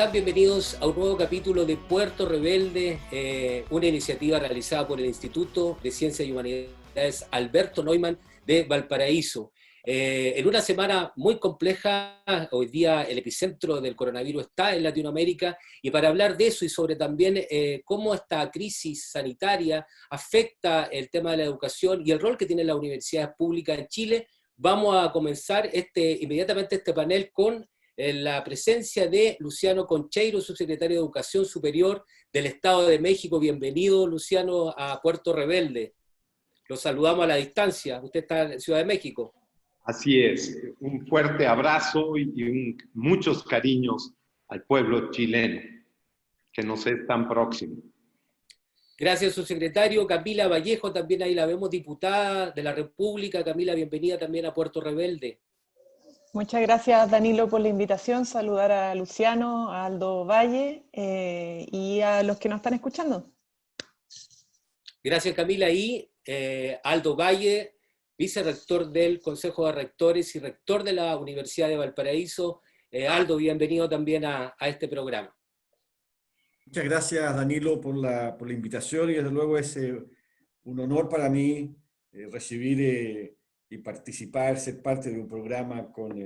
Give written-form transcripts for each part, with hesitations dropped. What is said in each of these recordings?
están? Bienvenidos a un nuevo capítulo de Puerto Rebelde, una iniciativa realizada por el Instituto de Ciencias y Humanidades Alberto Neumann de Valparaíso. En una semana muy compleja, hoy día el epicentro del coronavirus está en Latinoamérica, y para hablar de eso y sobre también cómo esta crisis sanitaria afecta el tema de la educación y el rol que tienen las universidades públicas en Chile, vamos a comenzar inmediatamente este panel con la presencia de Luciano Concheiro, subsecretario de Educación Superior del Estado de México. Bienvenido, Luciano, a Puerto Rebelde. Los saludamos a la distancia. Usted está en Ciudad de México. Así es. Un fuerte abrazo y muchos cariños al pueblo chileno, que nos es tan próximo. Gracias, subsecretario. Camila Vallejo, también ahí la vemos, diputada de la República. Camila, bienvenida también a Puerto Rebelde. Muchas gracias, Danilo, por la invitación. Saludar a Luciano, a Aldo Valle y a los que nos están escuchando. Gracias, Camila. Y Aldo Valle, vicerrector del Consejo de Rectores y rector de la Universidad de Valparaíso. Aldo, bienvenido también a este programa. Muchas gracias, Danilo, por la invitación, y desde luego es un honor para mí recibir y participar, ser parte de un programa con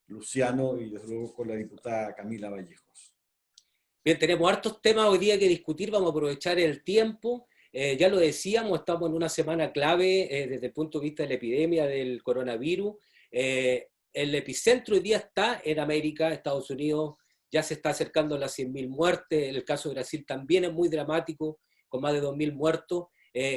Luciano y desde luego con la diputada Camila Vallejos. Bien, tenemos hartos temas hoy día que discutir, vamos a aprovechar el tiempo. Ya lo decíamos, estamos en una semana clave desde el punto de vista de la epidemia del coronavirus. El epicentro hoy día está en América, Estados Unidos ya se está acercando a las 100.000 muertes, el caso de Brasil también es muy dramático, con más de 2.000 muertos.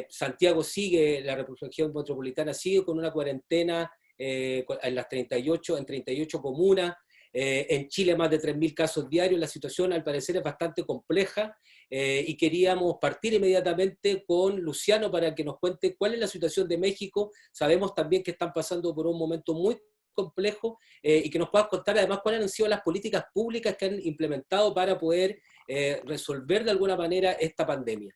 Santiago sigue, la región metropolitana sigue con una cuarentena en 38 comunas. En Chile más de 3.000 casos diarios. La situación al parecer es bastante compleja y queríamos partir inmediatamente con Luciano para que nos cuente cuál es la situación de México. Sabemos también que están pasando por un momento muy complejo y que nos puedas contar además cuáles han sido las políticas públicas que han implementado para poder resolver de alguna manera esta pandemia.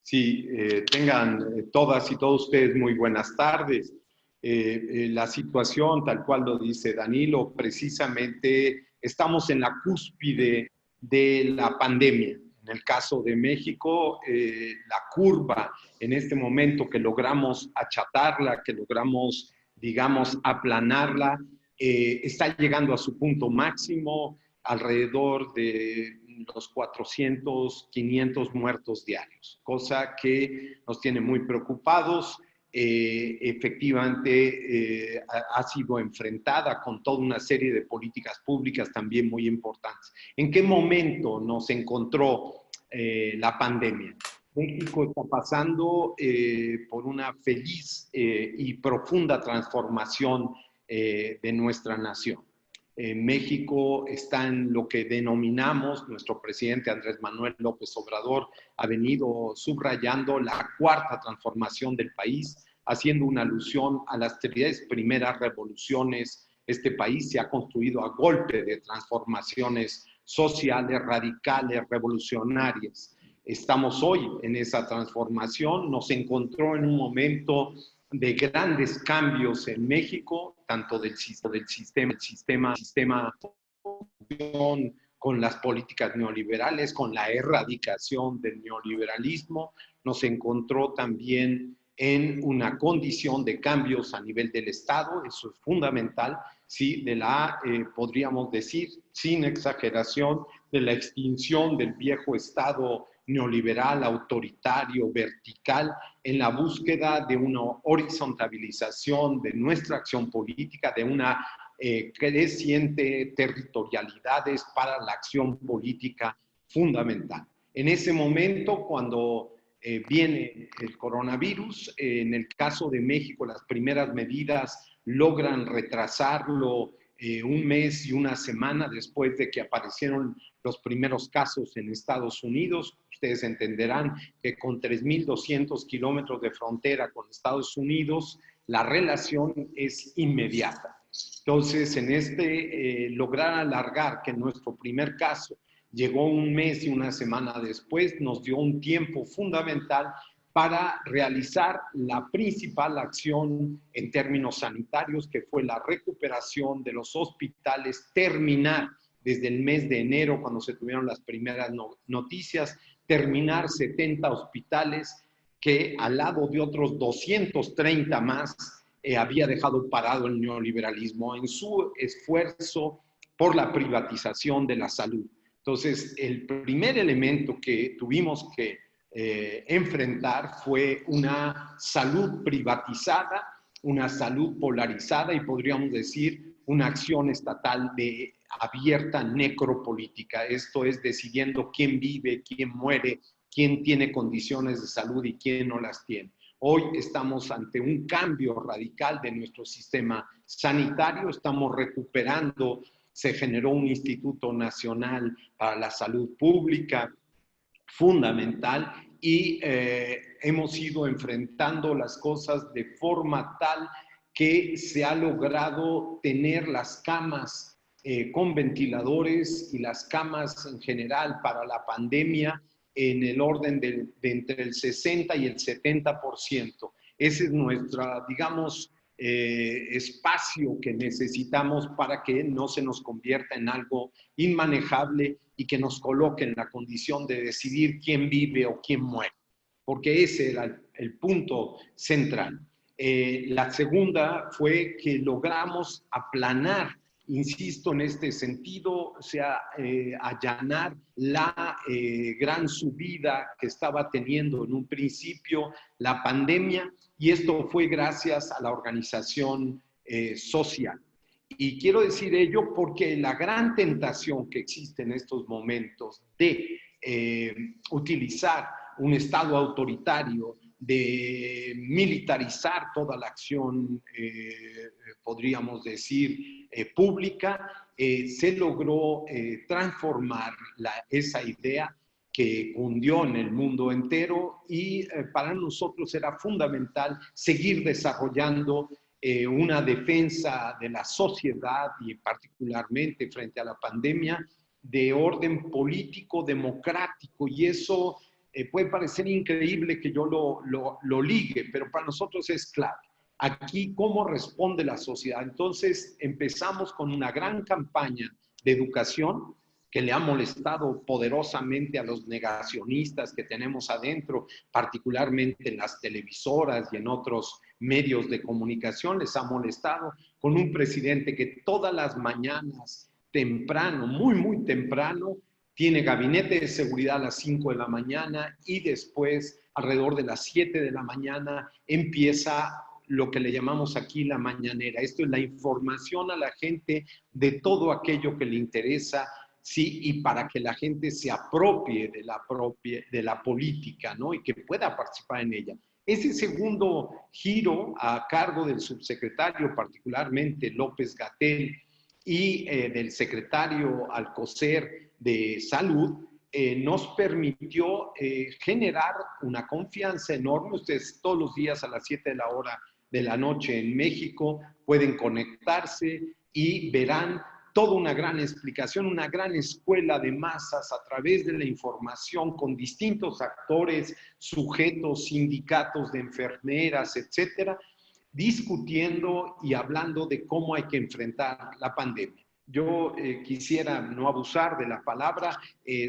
Sí, tengan todas y todos ustedes muy buenas tardes. La situación, tal cual lo dice Danilo, precisamente estamos en la cúspide de la pandemia. En el caso de México, la curva en este momento que logramos achatarla, que logramos, digamos, aplanarla, está llegando a su punto máximo, alrededor de los 400, 500 muertos diarios, cosa que nos tiene muy preocupados. Efectivamente ha sido enfrentada con toda una serie de políticas públicas también muy importantes. ¿En qué momento nos encontró la pandemia? México está pasando por una feliz y profunda transformación de nuestra nación. México está en lo que denominamos, nuestro presidente Andrés Manuel López Obrador ha venido subrayando la cuarta transformación del país, haciendo una alusión a las 3 primeras revoluciones. Este país se ha construido a golpe de transformaciones sociales, radicales, revolucionarias. Estamos hoy en esa transformación, nos encontró en un momento de grandes cambios en México, tanto del sistema con las políticas neoliberales, con la erradicación del neoliberalismo. Nos encontró también en una condición de cambios a nivel del Estado, eso es fundamental, ¿sí? Podríamos decir, sin exageración, de la extinción del viejo Estado neoliberal, autoritario, vertical, en la búsqueda de una horizontalización de nuestra acción política, de una creciente territorialidades para la acción política fundamental. En ese momento, cuando viene el coronavirus, en el caso de México, las primeras medidas logran retrasarlo un mes y una semana después de que aparecieron los primeros casos en Estados Unidos. Ustedes entenderán que con 3.200 kilómetros de frontera con Estados Unidos, la relación es inmediata. Entonces, en lograr alargar que nuestro primer caso llegó un mes y una semana después, nos dio un tiempo fundamental para realizar la principal acción en términos sanitarios, que fue la recuperación de los hospitales, terminar desde el mes de enero, cuando se tuvieron las primeras noticias, terminar 70 hospitales que al lado de otros 230 más había dejado parado el neoliberalismo en su esfuerzo por la privatización de la salud. Entonces, el primer elemento que tuvimos que enfrentar fue una salud privatizada, una salud polarizada y podríamos decir una acción estatal de abierta necropolítica. Esto es decidiendo quién vive, quién muere, quién tiene condiciones de salud y quién no las tiene. Hoy estamos ante un cambio radical de nuestro sistema sanitario, estamos recuperando, se generó un Instituto Nacional para la Salud Pública fundamental y hemos ido enfrentando las cosas de forma tal que se ha logrado tener las camas con ventiladores y las camas en general para la pandemia en el orden de entre el 60 y el 70%. Ese es nuestra, digamos, espacio que necesitamos para que no se nos convierta en algo inmanejable y que nos coloque en la condición de decidir quién vive o quién muere, porque ese era el punto central. La segunda fue que logramos aplanar, insisto en este sentido, o sea, allanar la gran subida que estaba teniendo en un principio la pandemia, y esto fue gracias a la organización social. Y quiero decir ello porque la gran tentación que existe en estos momentos de utilizar un Estado autoritario, de militarizar toda la acción, podríamos decir, pública, se logró transformar esa idea que cundió en el mundo entero y para nosotros era fundamental seguir desarrollando una defensa de la sociedad y particularmente frente a la pandemia de orden político democrático, y eso puede parecer increíble que yo lo ligue, pero para nosotros es clave. Aquí, ¿cómo responde la sociedad? Entonces, empezamos con una gran campaña de educación que le ha molestado poderosamente a los negacionistas que tenemos adentro, particularmente en las televisoras y en otros medios de comunicación, les ha molestado, con un presidente que todas las mañanas, temprano, muy temprano, tiene gabinete de seguridad a las 5 de la mañana y después, alrededor de las 7 de la mañana, empieza lo que le llamamos aquí la mañanera. Esto es la información a la gente de todo aquello que le interesa, sí, y para que la gente se apropie de la política, ¿no? Y que pueda participar en ella. Ese segundo giro a cargo del subsecretario, particularmente López-Gatell, y del secretario Alcocer de Salud, nos permitió generar una confianza enorme. Ustedes todos los días a las 7 de la noche en México pueden conectarse y verán toda una gran explicación, una gran escuela de masas a través de la información con distintos actores, sujetos, sindicatos de enfermeras, etcétera, discutiendo y hablando de cómo hay que enfrentar la pandemia. Yo quisiera no abusar de la palabra,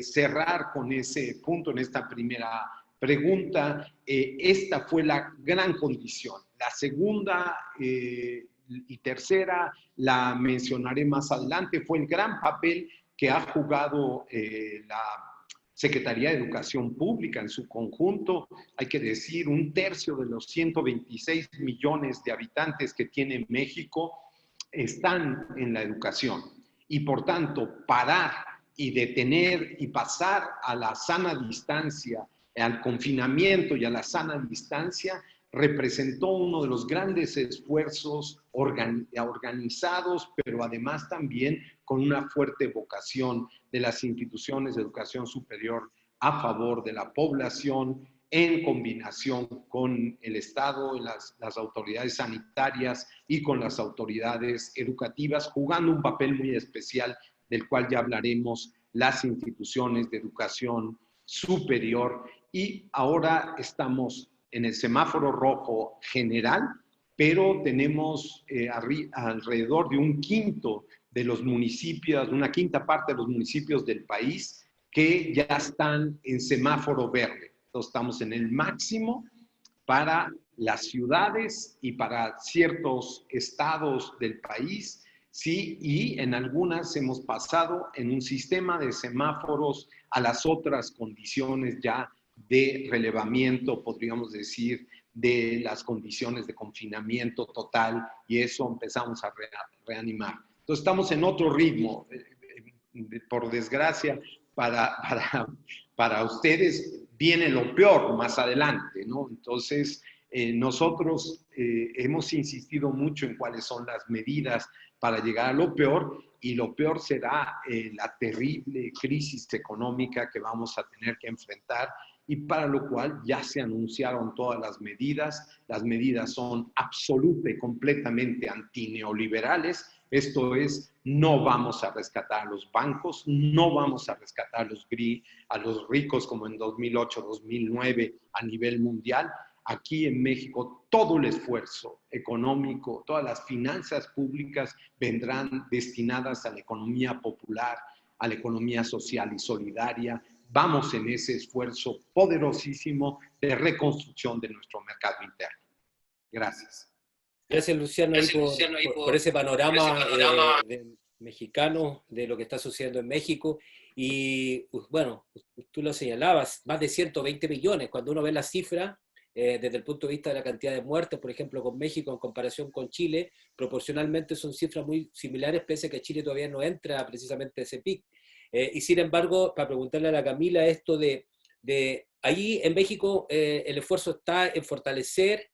cerrar con ese punto en esta primera pregunta. Esta fue la gran condición. La segunda y tercera, la mencionaré más adelante, fue el gran papel que ha jugado la Secretaría de Educación Pública en su conjunto. Hay que decir, 1/3 de los 126 millones de habitantes que tiene México están en la educación. Y por tanto, parar y detener y pasar a la sana distancia, al confinamiento y a la sana distancia, representó uno de los grandes esfuerzos organizados, pero además también con una fuerte vocación de las instituciones de educación superior a favor de la población, en combinación con el Estado, las autoridades sanitarias y con las autoridades educativas, jugando un papel muy especial, del cual ya hablaremos, las instituciones de educación superior. Y ahora estamos en el semáforo rojo general, pero tenemos alrededor de 1/5 de los municipios, una quinta parte de los municipios del país que ya están en semáforo verde. Entonces estamos en el máximo para las ciudades y para ciertos estados del país, sí, y en algunas hemos pasado en un sistema de semáforos a las otras condiciones ya de relevamiento, podríamos decir, de las condiciones de confinamiento total, y eso empezamos a reanimar. Entonces estamos en otro ritmo, por desgracia, para ustedes viene lo peor más adelante, ¿no? Entonces, nosotros hemos insistido mucho en cuáles son las medidas para llegar a lo peor, y lo peor será la terrible crisis económica que vamos a tener que enfrentar, y para lo cual ya se anunciaron todas las medidas. Las medidas son absoluta y completamente antineoliberales. Esto es, no vamos a rescatar a los bancos, no vamos a rescatar a los ricos como en 2008, 2009 a nivel mundial. Aquí en México todo el esfuerzo económico, todas las finanzas públicas vendrán destinadas a la economía popular, a la economía social y solidaria. Vamos en ese esfuerzo poderosísimo de reconstrucción de nuestro mercado interno. Gracias. Gracias, Luciano, por ese panorama mexicano de lo que está sucediendo en México. Y bueno, tú lo señalabas, más de 120 millones. Cuando uno ve la cifra, desde el punto de vista de la cantidad de muertes, por ejemplo, con México en comparación con Chile, proporcionalmente son cifras muy similares, pese a que Chile todavía no entra precisamente a ese pic. Y sin embargo, para preguntarle a la Camila esto de ahí en México el esfuerzo está en fortalecer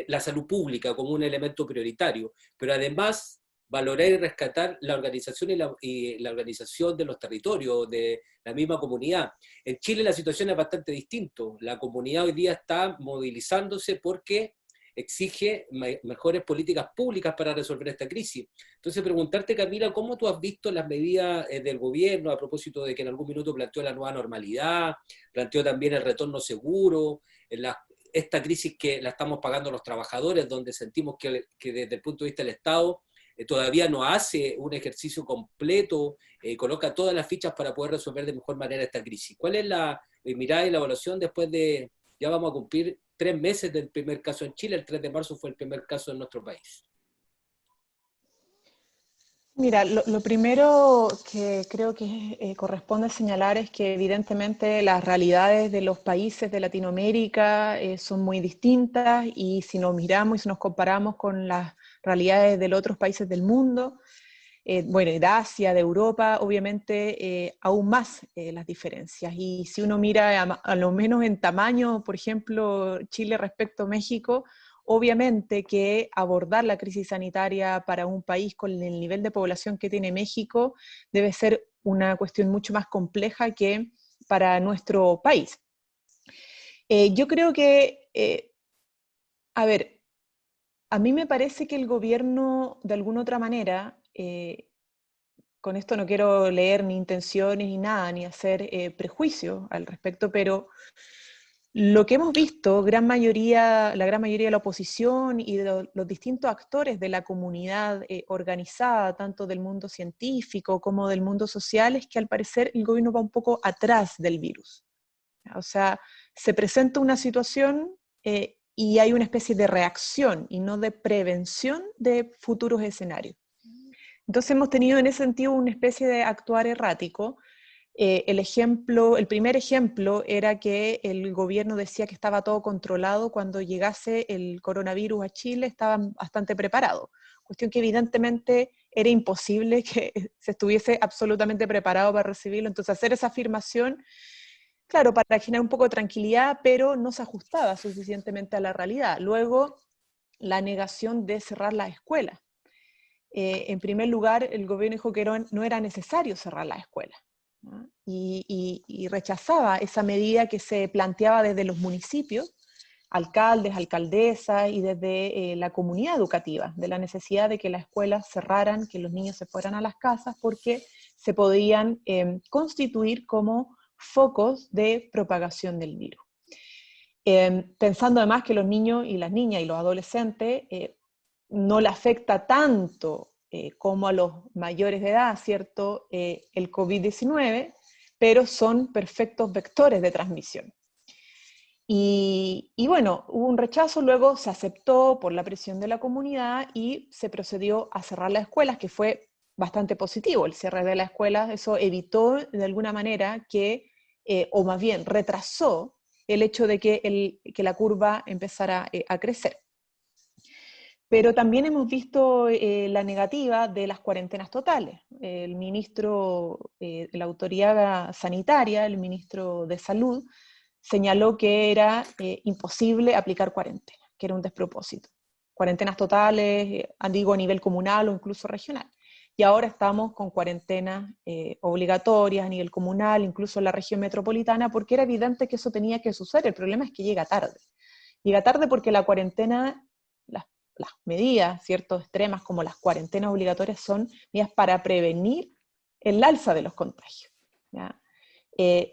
la salud pública como un elemento prioritario, pero además valorar y rescatar la organización y la organización de los territorios, de la misma comunidad. En Chile la situación es bastante distinta. La comunidad hoy día está movilizándose porque exige mejores políticas públicas para resolver esta crisis. Entonces, preguntarte, Camila, ¿cómo tú has visto las medidas del gobierno a propósito de que en algún minuto planteó la nueva normalidad, planteó también el retorno seguro, esta crisis que la estamos pagando los trabajadores, donde sentimos que desde el punto de vista del Estado todavía no hace un ejercicio completo, coloca todas las fichas para poder resolver de mejor manera esta crisis? ¿Cuál es la mirada y la evaluación después de, ya vamos a cumplir 3 meses del primer caso en Chile? El 3 de marzo fue el primer caso en nuestro país. Mira, lo primero que creo que corresponde señalar es que evidentemente las realidades de los países de Latinoamérica son muy distintas, y si nos miramos y si nos comparamos con las realidades de los otros países del mundo, bueno, de Asia, de Europa, obviamente aún más las diferencias. Y si uno mira a lo menos en tamaño, por ejemplo, Chile respecto a México, obviamente que abordar la crisis sanitaria para un país con el nivel de población que tiene México debe ser una cuestión mucho más compleja que para nuestro país. Yo creo que, a ver, a mí me parece que el gobierno, de alguna otra manera, con esto no quiero leer ni intenciones ni nada, ni hacer prejuicios al respecto, pero lo que hemos visto, la gran mayoría de la oposición y de los distintos actores de la comunidad organizada, tanto del mundo científico como del mundo social, es que al parecer el gobierno va un poco atrás del virus. O sea, se presenta una situación y hay una especie de reacción y no de prevención de futuros escenarios. Entonces hemos tenido en ese sentido una especie de actuar errático. El primer ejemplo era que el gobierno decía que estaba todo controlado cuando llegase el coronavirus a Chile, estaban bastante preparados. Cuestión que evidentemente era imposible que se estuviese absolutamente preparado para recibirlo. Entonces hacer esa afirmación, claro, para generar un poco de tranquilidad, pero no se ajustaba suficientemente a la realidad. Luego, la negación de cerrar las escuelas. En primer lugar, el gobierno dijo que no era necesario cerrar las escuelas, ¿no? Y rechazaba esa medida que se planteaba desde los municipios, alcaldes, alcaldesas y desde la comunidad educativa, de la necesidad de que las escuelas cerraran, que los niños se fueran a las casas, porque se podían constituir como focos de propagación del virus. Pensando además que los niños y las niñas y los adolescentes no le afecta tanto como a los mayores de edad, ¿cierto?, el COVID-19, pero son perfectos vectores de transmisión. Y bueno, hubo un rechazo, luego se aceptó por la presión de la comunidad y se procedió a cerrar las escuelas, que fue bastante positivo el cierre de las escuelas. Eso evitó de alguna manera que, o más bien retrasó el hecho de que la curva empezara a crecer. Pero también hemos visto la negativa de las cuarentenas totales. El ministro de la autoridad sanitaria, el ministro de Salud, señaló que era imposible aplicar cuarentena, que era un despropósito. Cuarentenas totales, digo a nivel comunal o incluso regional. Y ahora estamos con cuarentenas obligatorias a nivel comunal, incluso en la región metropolitana, porque era evidente que eso tenía que suceder. El problema es que llega tarde. Llega tarde porque la cuarentena, las medidas, ¿cierto?, extremas como las cuarentenas obligatorias son medidas para prevenir el alza de los contagios, ¿ya?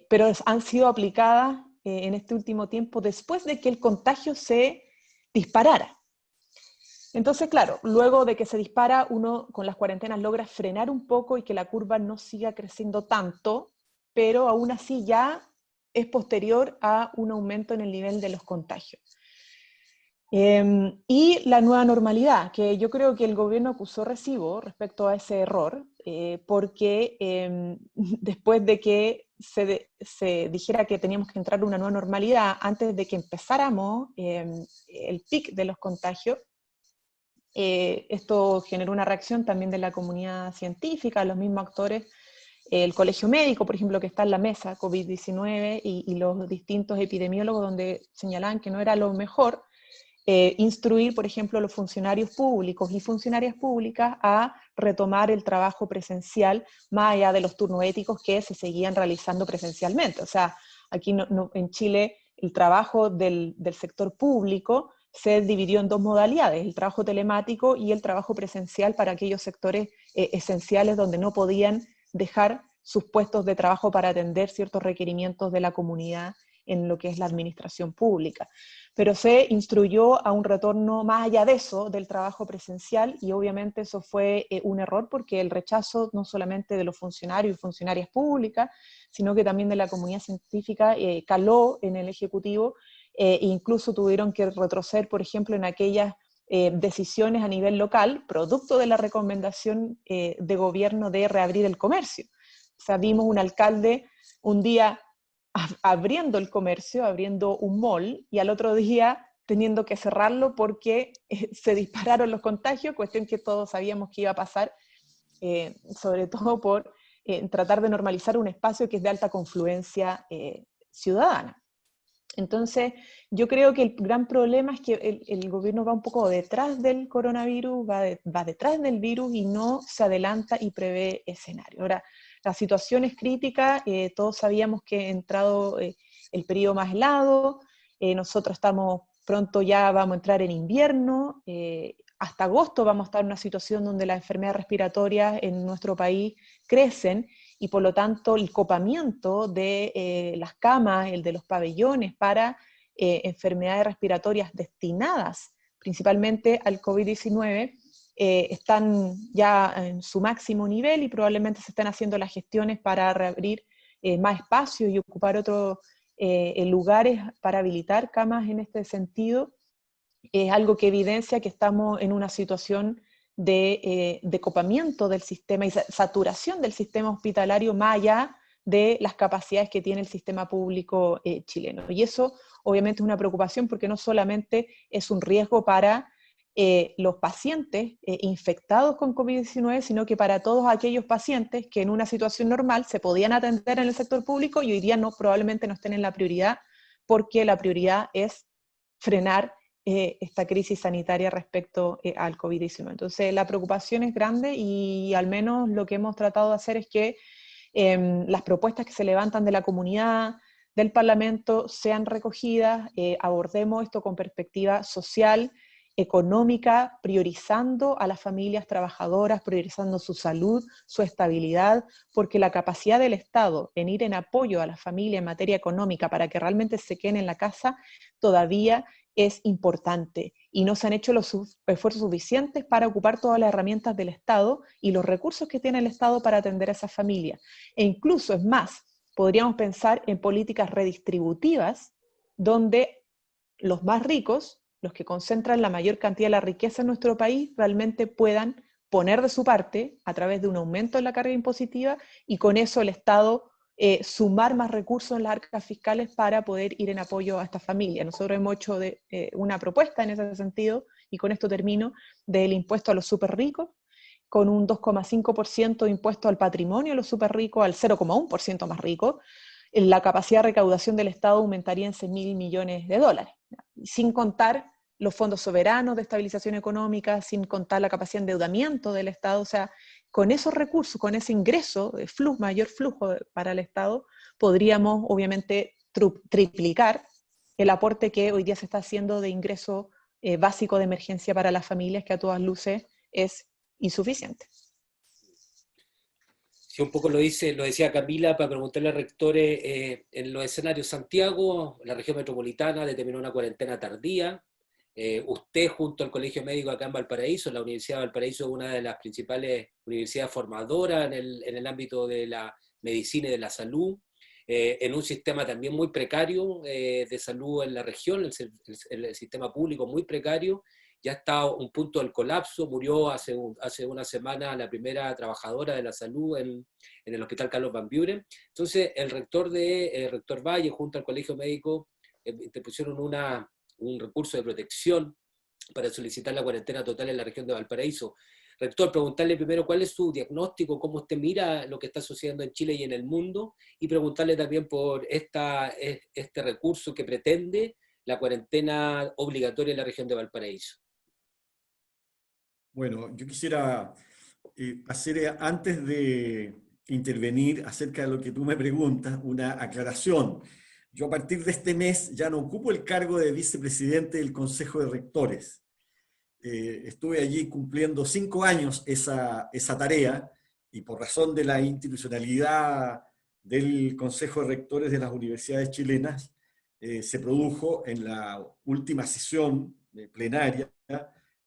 Pero han sido aplicadas en este último tiempo después de que el contagio se disparara. Entonces, claro, luego de que se dispara, uno con las cuarentenas logra frenar un poco y que la curva no siga creciendo tanto, pero aún así ya es posterior a un aumento en el nivel de los contagios. Y la nueva normalidad, que yo creo que el gobierno acusó recibo respecto a ese error, porque después de que se dijera que teníamos que entrar en una nueva normalidad, antes de que empezáramos el pic de los contagios, esto generó una reacción también de la comunidad científica, los mismos actores, el Colegio Médico, por ejemplo, que está en la mesa COVID-19, y los distintos epidemiólogos, donde señalaban que no era lo mejor instruir, por ejemplo, a los funcionarios públicos y funcionarias públicas a retomar el trabajo presencial más allá de los turnos éticos que se seguían realizando presencialmente. O sea, aquí en Chile el trabajo del sector público se dividió en dos modalidades, el trabajo telemático y el trabajo presencial para aquellos sectores esenciales donde no podían dejar sus puestos de trabajo para atender ciertos requerimientos de la comunidad en lo que es la administración pública. Pero se instruyó a un retorno más allá de eso, del trabajo presencial, y obviamente eso fue un error porque el rechazo no solamente de los funcionarios y funcionarias públicas, sino que también de la comunidad científica caló en el Ejecutivo, e incluso tuvieron que retroceder, por ejemplo, en aquellas decisiones a nivel local, producto de la recomendación de gobierno de reabrir el comercio. O sea, vimos un alcalde un día abriendo el comercio, abriendo un mall, y al otro día teniendo que cerrarlo porque se dispararon los contagios, cuestión que todos sabíamos que iba a pasar, sobre todo por tratar de normalizar un espacio que es de alta confluencia ciudadana. Entonces, yo creo que el gran problema es que el gobierno va un poco detrás del coronavirus, va detrás del virus y no se adelanta y prevé escenario. Ahora, la situación es crítica, todos sabíamos que ha entrado el periodo más helado, nosotros estamos pronto, ya vamos a entrar en invierno, hasta agosto vamos a estar en una situación donde las enfermedades respiratorias en nuestro país crecen, y por lo tanto el copamiento de las camas, el de los pabellones para enfermedades respiratorias destinadas principalmente al COVID-19, están ya en su máximo nivel y probablemente se están haciendo las gestiones para reabrir más espacios y ocupar otros lugares para habilitar camas en este sentido. Es algo que evidencia que estamos en una situación de copamiento del sistema y saturación del sistema hospitalario más allá de las capacidades que tiene el sistema público chileno. Y eso obviamente es una preocupación porque no solamente es un riesgo para los pacientes infectados con COVID-19, sino que para todos aquellos pacientes que en una situación normal se podían atender en el sector público y hoy día probablemente no estén en la prioridad, porque la prioridad es frenar esta crisis sanitaria respecto al COVID-19. Entonces la preocupación es grande y al menos lo que hemos tratado de hacer es que las propuestas que se levantan de la comunidad, del Parlamento, sean recogidas, abordemos esto con perspectiva social, económica, priorizando a las familias trabajadoras, priorizando su salud, su estabilidad, porque la capacidad del Estado en ir en apoyo a la familia en materia económica para que realmente se queden en la casa todavía es importante y no se han hecho los esfuerzos suficientes para ocupar todas las herramientas del Estado y los recursos que tiene el Estado para atender a esas familias. E incluso, es más, podríamos pensar en políticas redistributivas donde los más ricos, los que concentran la mayor cantidad de la riqueza en nuestro país, realmente puedan poner de su parte a través de un aumento en la carga impositiva y con eso el Estado sumar más recursos en las arcas fiscales para poder ir en apoyo a esta familia. Nosotros hemos hecho una propuesta en ese sentido, y con esto termino, del impuesto a los súper ricos, con un 2,5% de impuesto al patrimonio de los súper ricos, al 0,1% más rico. La capacidad de recaudación del Estado aumentaría en 6.000 millones de dólares, sin contar los fondos soberanos de estabilización económica, sin contar la capacidad de endeudamiento del Estado. O sea, con esos recursos, con ese ingreso, mayor flujo para el Estado, podríamos obviamente triplicar el aporte que hoy día se está haciendo de ingreso básico de emergencia para las familias, que a todas luces es insuficiente. Sí, un poco lo decía Camila, para preguntarle a rectores, en los escenarios Santiago, la región metropolitana determinó una cuarentena tardía. Usted, junto al Colegio Médico acá en Valparaíso, la Universidad de Valparaíso es una de las principales universidades formadoras en el ámbito de la medicina y de la salud, en un sistema también muy precario de salud en la región, el sistema público muy precario. Ya está a un punto del colapso, murió hace una semana la primera trabajadora de la salud en el Hospital Carlos Van Buren. Entonces, el rector Valle, junto al Colegio Médico, interpusieron un recurso de protección para solicitar la cuarentena total en la región de Valparaíso. Rector, preguntarle primero cuál es su diagnóstico, cómo usted mira lo que está sucediendo en Chile y en el mundo, y preguntarle también por este recurso que pretende la cuarentena obligatoria en la región de Valparaíso. Bueno, yo quisiera hacer, antes de intervenir acerca de lo que tú me preguntas, una aclaración. Yo a partir de este mes ya no ocupo el cargo de vicepresidente del Consejo de Rectores. Estuve allí cumpliendo 5 años esa tarea, y por razón de la institucionalidad del Consejo de Rectores de las universidades chilenas, se produjo en la última sesión plenaria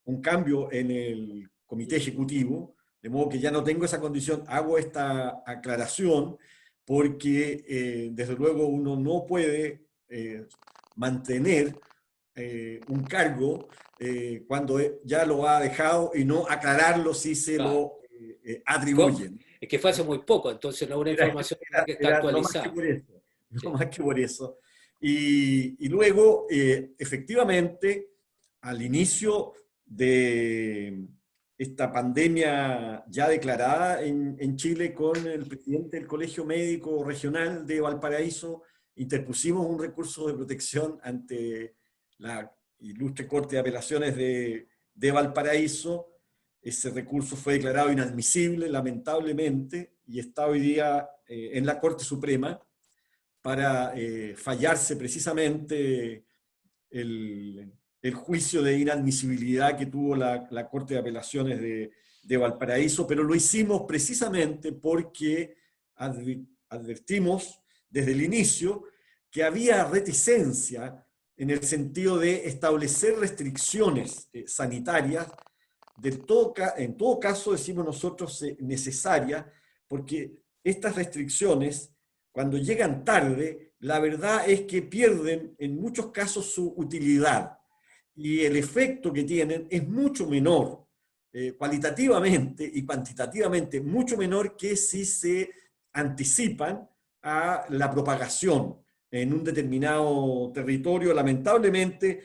un cambio en el comité ejecutivo, de modo que ya no tengo esa condición. Hago esta aclaración porque desde luego uno no puede mantener un cargo cuando ya lo ha dejado y no aclararlo si se lo atribuyen. Es que fue hace muy poco, entonces no es una información que está actualizada. No más que por eso. Y luego, efectivamente, al inicio de esta pandemia ya declarada en Chile, con el presidente del Colegio Médico Regional de Valparaíso, interpusimos un recurso de protección ante la ilustre Corte de Apelaciones de Valparaíso. Ese recurso fue declarado inadmisible, lamentablemente, y está hoy día en la Corte Suprema para fallarse precisamente el juicio de inadmisibilidad que tuvo la Corte de Apelaciones de Valparaíso, pero lo hicimos precisamente porque advertimos desde el inicio que había reticencia en el sentido de establecer restricciones sanitarias, en todo caso, decimos nosotros, necesarias, porque estas restricciones, cuando llegan tarde, la verdad es que pierden en muchos casos su utilidad, y el efecto que tienen es mucho menor, cualitativamente y cuantitativamente, mucho menor que si se anticipan a la propagación en un determinado territorio. Lamentablemente,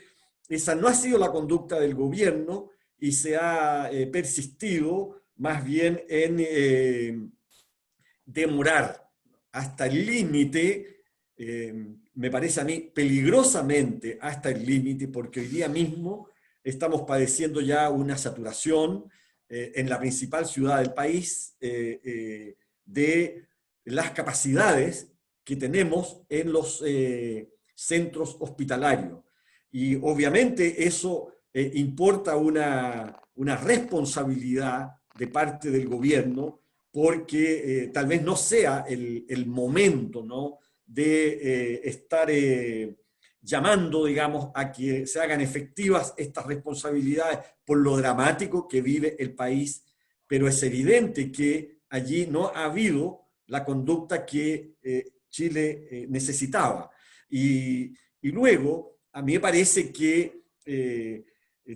esa no ha sido la conducta del gobierno y se ha persistido más bien en demorar hasta el límite, me parece a mí peligrosamente hasta el límite, porque hoy día mismo estamos padeciendo ya una saturación en la principal ciudad del país de las capacidades que tenemos en los centros hospitalarios. Y obviamente eso importa una responsabilidad de parte del gobierno, porque tal vez no sea el momento, ¿no?, de estar llamando, digamos, a que se hagan efectivas estas responsabilidades por lo dramático que vive el país, pero es evidente que allí no ha habido la conducta que Chile necesitaba. Y luego, a mí me parece que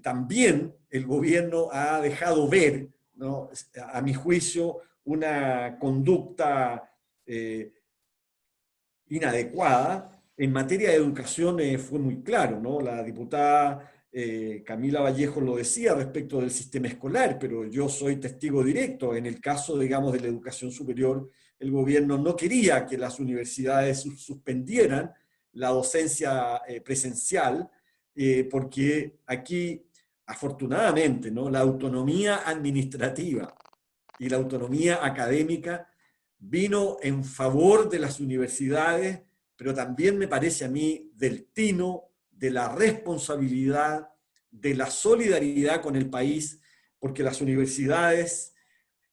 también el gobierno ha dejado ver, ¿no?, a mi juicio, una conducta inadecuada. En materia de educación fue muy claro, ¿no? La diputada Camila Vallejo lo decía respecto del sistema escolar, pero yo soy testigo directo. En el caso, digamos, de la educación superior, el gobierno no quería que las universidades suspendieran la docencia presencial, porque aquí, afortunadamente, ¿no?, la autonomía administrativa y la autonomía académica vino en favor de las universidades, pero también me parece a mí del tino, de la responsabilidad, de la solidaridad con el país, porque las universidades,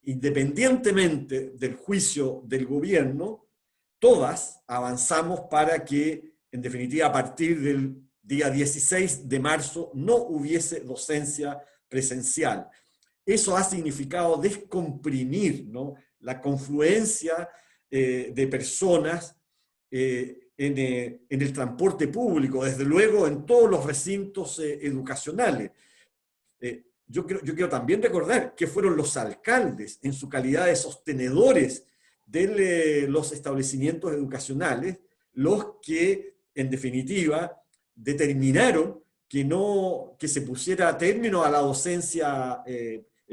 independientemente del juicio del gobierno, todas avanzamos para que, en definitiva, a partir del día 16 de marzo no hubiese docencia presencial. Eso ha significado descomprimir, ¿no?, la confluencia de personas en el transporte público, desde luego en todos los recintos educacionales. Yo quiero también recordar que fueron los alcaldes, en su calidad de sostenedores de los establecimientos educacionales, los que, en definitiva, determinaron que se pusiera término a la docencia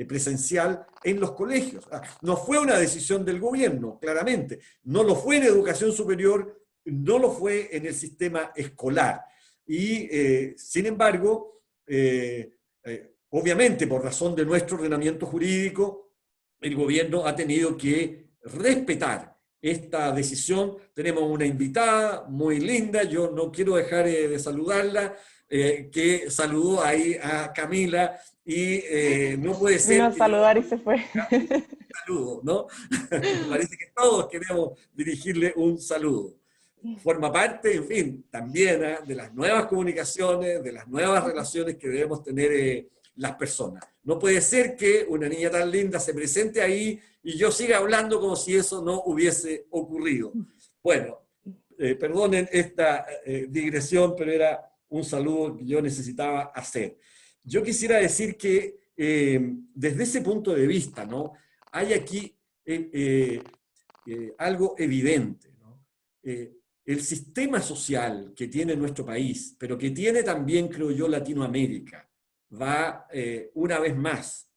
presencial en los colegios. No fue una decisión del gobierno, claramente. No lo fue en educación superior, no lo fue en el sistema escolar. Y, sin embargo, obviamente, por razón de nuestro ordenamiento jurídico, el gobierno ha tenido que respetar esta decisión. Tenemos una invitada muy linda, yo no quiero dejar de saludarla, que saludó ahí a Camila, y no puede ser... Vino a saludar y se fue. Un saludo, ¿no? Me parece que todos queremos dirigirle un saludo. Forma parte, en fin, también de las nuevas comunicaciones, de las nuevas relaciones que debemos tener las personas. No puede ser que una niña tan linda se presente ahí y yo siga hablando como si eso no hubiese ocurrido. Bueno, perdonen esta digresión, pero era un saludo que yo necesitaba hacer. Yo quisiera decir que desde ese punto de vista, ¿no?, hay aquí algo evidente, ¿no? El sistema social que tiene nuestro país, pero que tiene también, creo yo, Latinoamérica, va una vez más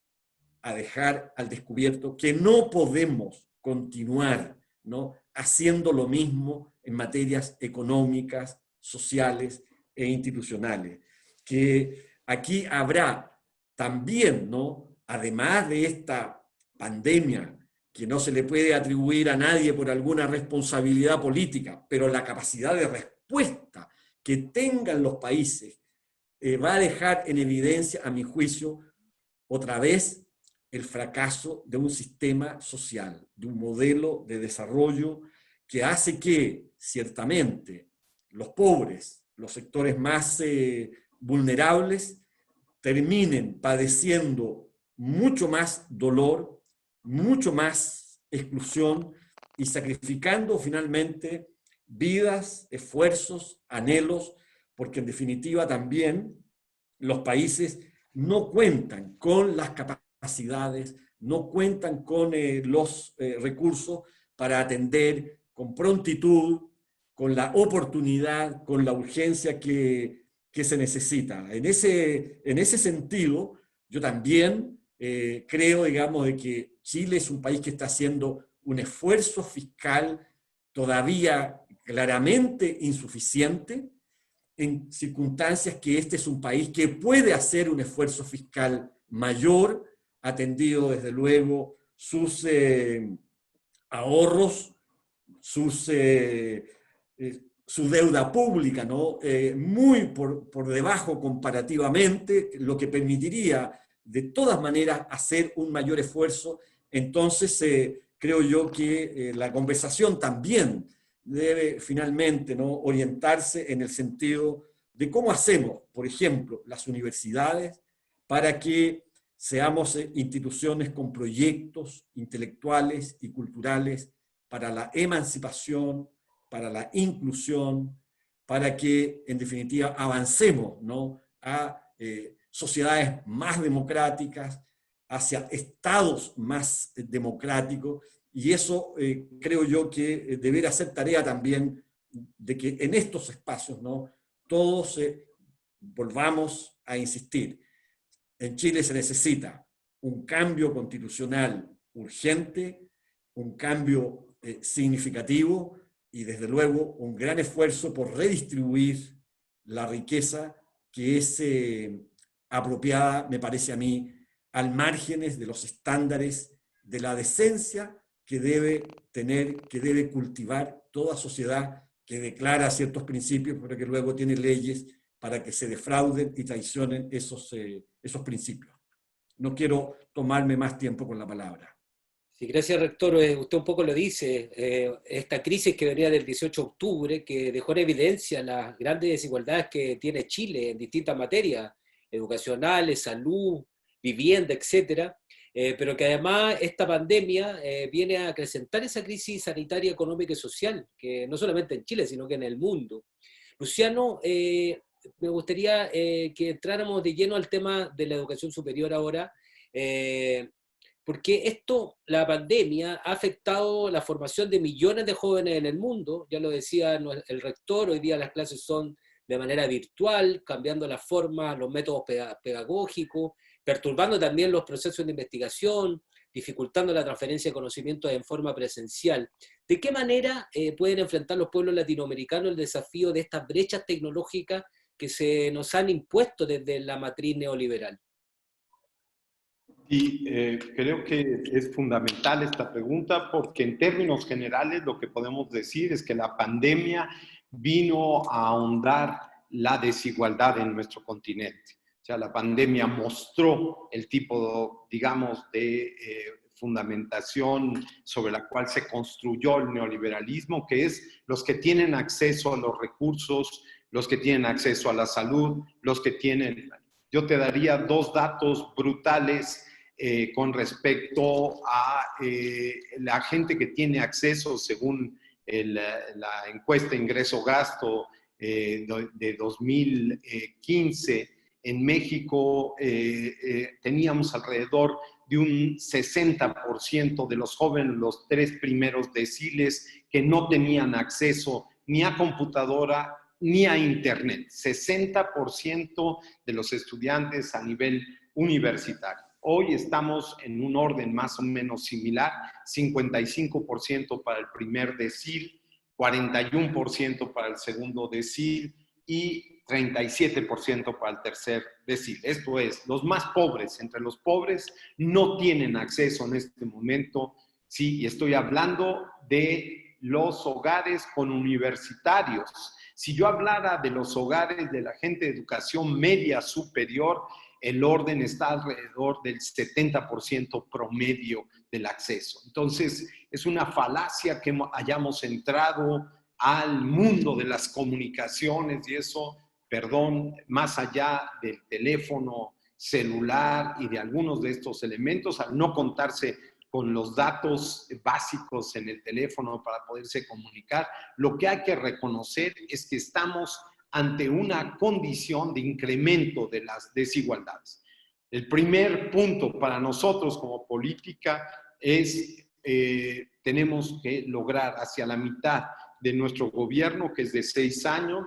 a dejar al descubierto que no podemos continuar, ¿no?, haciendo lo mismo en materias económicas, sociales e institucionales. Que aquí habrá también, ¿no?, además de esta pandemia, que no se le puede atribuir a nadie por alguna responsabilidad política, pero la capacidad de respuesta que tengan los países va a dejar en evidencia, a mi juicio, otra vez el fracaso de un sistema social, de un modelo de desarrollo que hace que, ciertamente, los pobres, los sectores más vulnerables, terminen padeciendo mucho más dolor, mucho más exclusión y sacrificando finalmente vidas, esfuerzos, anhelos, porque en definitiva también los países no cuentan con las capacidades, no cuentan con los recursos para atender con prontitud, con la oportunidad, con la urgencia que se necesita. En ese sentido, yo también creo, digamos, de que Chile es un país que está haciendo un esfuerzo fiscal todavía claramente insuficiente, en circunstancias que este es un país que puede hacer un esfuerzo fiscal mayor, atendido desde luego sus ahorros, su deuda pública, ¿no?, muy por debajo comparativamente, lo que permitiría de todas maneras hacer un mayor esfuerzo. Entonces creo yo que la conversación también debe finalmente, ¿no?, orientarse en el sentido de cómo hacemos, por ejemplo, las universidades para que seamos instituciones con proyectos intelectuales y culturales para la emancipación, para la inclusión, para que, en definitiva, avancemos, ¿no?, a sociedades más democráticas, hacia estados más democráticos, y eso creo yo que deberá ser tarea también de que en estos espacios, ¿no?, todos volvamos a insistir. En Chile se necesita un cambio constitucional urgente, un cambio significativo y desde luego un gran esfuerzo por redistribuir la riqueza que es apropiada, me parece a mí, al márgenes de los estándares de la decencia que debe tener, que debe cultivar toda sociedad que declara ciertos principios, pero que luego tiene leyes para que se defrauden y traicionen esos principios. No quiero tomarme más tiempo con la palabra. Sí, gracias, rector. Usted un poco lo dice, esta crisis que venía del 18 de octubre, que dejó en evidencia las grandes desigualdades que tiene Chile en distintas materias, educacionales, salud, vivienda, etcétera, pero que además esta pandemia viene a acrecentar esa crisis sanitaria, económica y social, que no solamente en Chile, sino que en el mundo. Luciano, me gustaría que entráramos de lleno al tema de la educación superior ahora, porque la pandemia, ha afectado la formación de millones de jóvenes en el mundo. Ya lo decía el rector, hoy día las clases son de manera virtual, cambiando las formas, los métodos pedagógicos, perturbando también los procesos de investigación, dificultando la transferencia de conocimientos en forma presencial. ¿De qué manera pueden enfrentar los pueblos latinoamericanos el desafío de estas brechas tecnológicas que se nos han impuesto desde la matriz neoliberal? Y creo que es fundamental esta pregunta porque en términos generales lo que podemos decir es que la pandemia vino a ahondar la desigualdad en nuestro continente. O sea, la pandemia mostró el tipo, digamos, de fundamentación sobre la cual se construyó el neoliberalismo, que es los que tienen acceso a los recursos, los que tienen acceso a la salud, los que tienen... Yo te daría dos datos brutales con respecto a la gente que tiene acceso, según la encuesta ingreso-gasto de 2015, en México teníamos alrededor de un 60% de los jóvenes, los 3 primeros deciles, que no tenían acceso ni a computadora ni a internet. 60% de los estudiantes a nivel universitario. Hoy estamos en un orden más o menos similar, 55% para el primer decil, 41% para el segundo decil y 37% para el tercer decil. Esto es, los más pobres, entre los pobres, no tienen acceso en este momento, sí, y estoy hablando de los hogares con universitarios. Si yo hablara de los hogares de la gente de educación media superior, el orden está alrededor del 70% promedio del acceso. Entonces, es una falacia que hayamos entrado al mundo de las comunicaciones y eso, perdón, más allá del teléfono celular y de algunos de estos elementos, al no contarse con los datos básicos en el teléfono para poderse comunicar, lo que hay que reconocer es que estamos ante una condición de incremento de las desigualdades. El primer punto para nosotros como política es tenemos que lograr hacia la mitad de nuestro gobierno, que es de 6 años,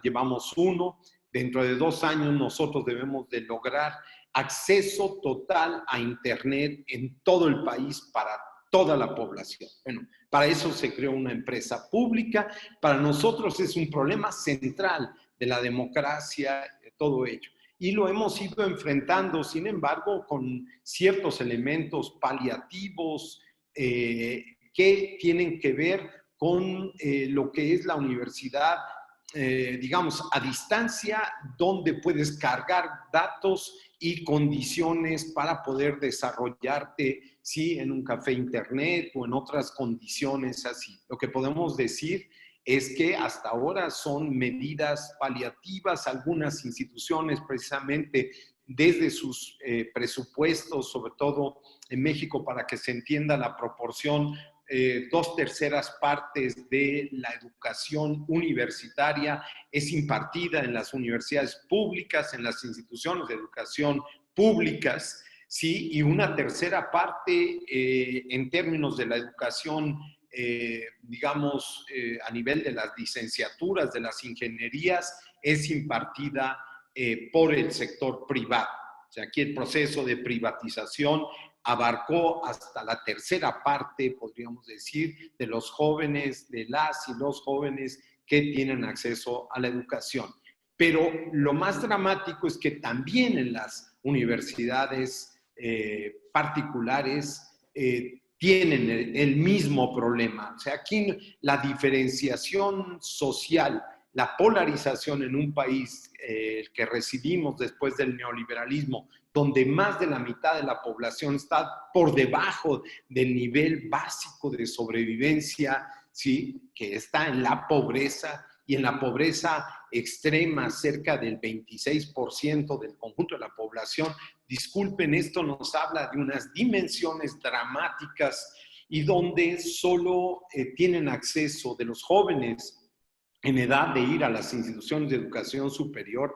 llevamos 1, dentro de 2 años nosotros debemos de lograr acceso total a Internet en todo el país para toda la población. Bueno, para eso se creó una empresa pública. Para nosotros es un problema central de la democracia, de todo ello. Y lo hemos ido enfrentando, sin embargo, con ciertos elementos paliativos que tienen que ver con lo que es la universidad, digamos, a distancia, donde puedes cargar datos y condiciones para poder desarrollarte sí, en un café internet o en otras condiciones así. Lo que podemos decir es que hasta ahora son medidas paliativas. Algunas instituciones, precisamente desde sus presupuestos, sobre todo en México, para que se entienda la proporción, 2/3 partes de la educación universitaria es impartida en las universidades públicas, en las instituciones de educación públicas, ¿sí? Y 1/3 parte en términos de la educación, digamos, a nivel de las licenciaturas, de las ingenierías, es impartida por el sector privado. O sea, aquí el proceso de privatización abarcó hasta la 1/3 parte, podríamos decir, de los jóvenes, de las y los jóvenes que tienen acceso a la educación. Pero lo más dramático es que también en las universidades particulares tienen el mismo problema. O sea, aquí la diferenciación social, la polarización en un país que recibimos después del neoliberalismo, donde más de la mitad de la población está por debajo del nivel básico de sobrevivencia, ¿sí? Que está en la pobreza, y en la pobreza extrema, cerca del 26% del conjunto de la población. Disculpen, esto nos habla de unas dimensiones dramáticas y donde solo tienen acceso de los jóvenes en edad de ir a las instituciones de educación superior.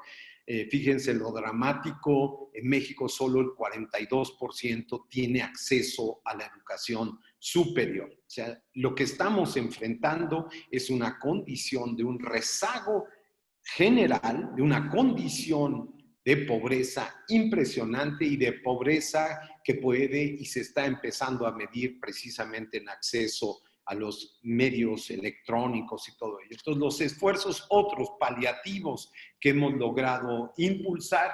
Fíjense lo dramático, en México solo el 42% tiene acceso a la educación superior. O sea, lo que estamos enfrentando es una condición de un rezago general, de una condición de pobreza impresionante y de pobreza que puede y se está empezando a medir precisamente en acceso a los medios electrónicos y todo ello. Entonces, los esfuerzos otros paliativos que hemos logrado impulsar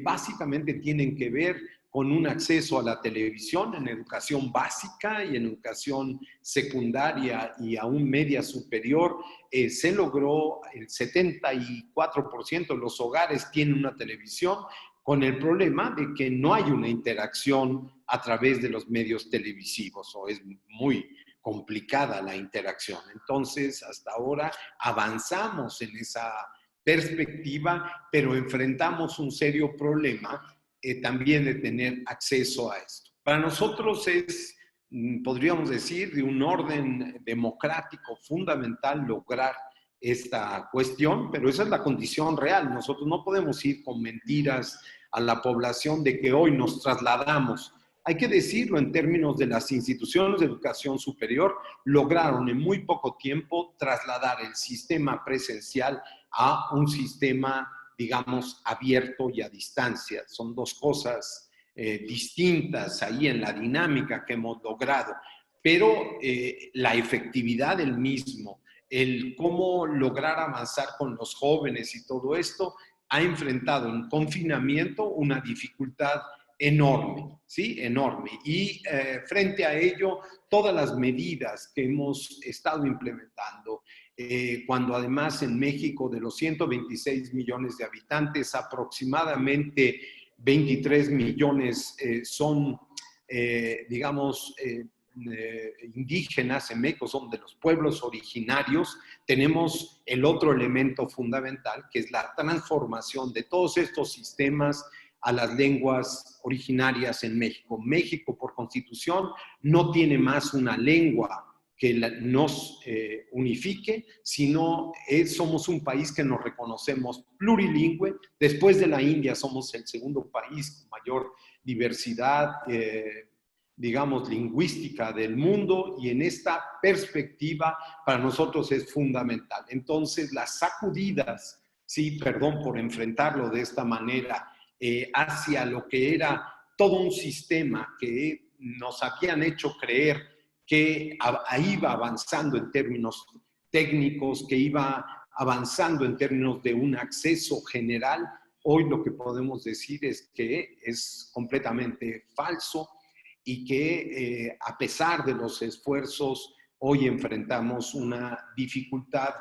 básicamente tienen que ver con un acceso a la televisión en educación básica y en educación secundaria y aún media superior. Se logró el 74% de los hogares tienen una televisión, con el problema de que no hay una interacción a través de los medios televisivos, o es muy complicada la interacción. Entonces, hasta ahora avanzamos en esa perspectiva, pero enfrentamos un serio problema también de tener acceso a esto. Para nosotros es, podríamos decir, de un orden democrático fundamental lograr esta cuestión, pero esa es la condición real. Nosotros no podemos ir con mentiras a la población de que hoy nos trasladamos. Hay que decirlo en términos de las instituciones de educación superior, lograron en muy poco tiempo trasladar el sistema presencial a un sistema, digamos, abierto y a distancia. Son dos cosas distintas ahí en la dinámica que hemos logrado, pero la efectividad del mismo, el cómo lograr avanzar con los jóvenes y todo esto, ha enfrentado en confinamiento una dificultad enorme, ¿sí? Enorme. Y frente a ello, todas las medidas que hemos estado implementando, cuando además en México de los 126 millones de habitantes, aproximadamente 23 millones son, digamos, indígenas en México, son de los pueblos originarios, tenemos el otro elemento fundamental, que es la transformación de todos estos sistemas a las lenguas originarias en México. México, por constitución, no tiene más una lengua que nos unifique, sino somos un país que nos reconocemos plurilingüe. Después de la India somos el segundo país con mayor diversidad, digamos, lingüística del mundo, y en esta perspectiva para nosotros es fundamental. Entonces, las sacudidas, sí, perdón por enfrentarlo de esta manera, hacia lo que era todo un sistema que nos habían hecho creer que iba avanzando en términos técnicos, que iba avanzando en términos de un acceso general. Hoy lo que podemos decir es que es completamente falso y que a pesar de los esfuerzos, hoy enfrentamos una dificultad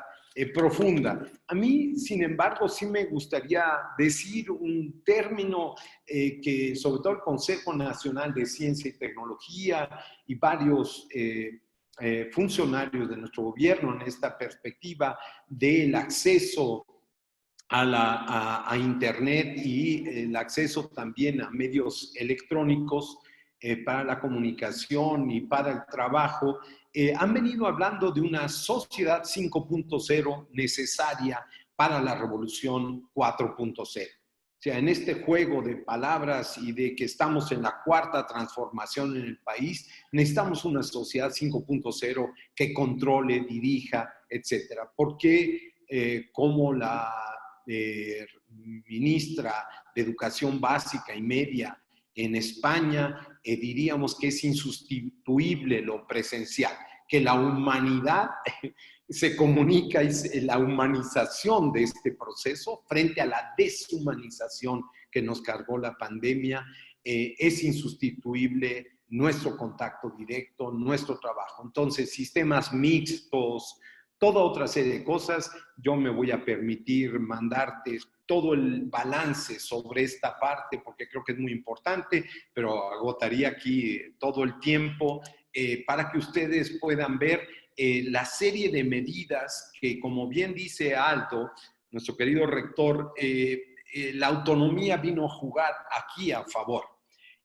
profunda. A mí, sin embargo, sí me gustaría decir un término que sobre todo el Consejo Nacional de Ciencia y Tecnología y varios funcionarios de nuestro gobierno en esta perspectiva del acceso a Internet y el acceso también a medios electrónicos para la comunicación y para el trabajo, han venido hablando de una sociedad 5.0 necesaria para la revolución 4.0. O sea, en este juego de palabras y de que estamos en la cuarta transformación en el país, necesitamos una sociedad 5.0 que controle, dirija, etcétera. Porque como la ministra de Educación Básica y Media en España, diríamos que es insustituible lo presencial, que la humanidad se comunica, y la humanización de este proceso frente a la deshumanización que nos cargó la pandemia, es insustituible nuestro contacto directo, nuestro trabajo. Entonces, sistemas mixtos, toda otra serie de cosas. Yo me voy a permitir mandarte todo el balance sobre esta parte porque creo que es muy importante, pero agotaría aquí todo el tiempo para que ustedes puedan ver la serie de medidas que, como bien dice Aldo, nuestro querido rector, la autonomía vino a jugar aquí a favor.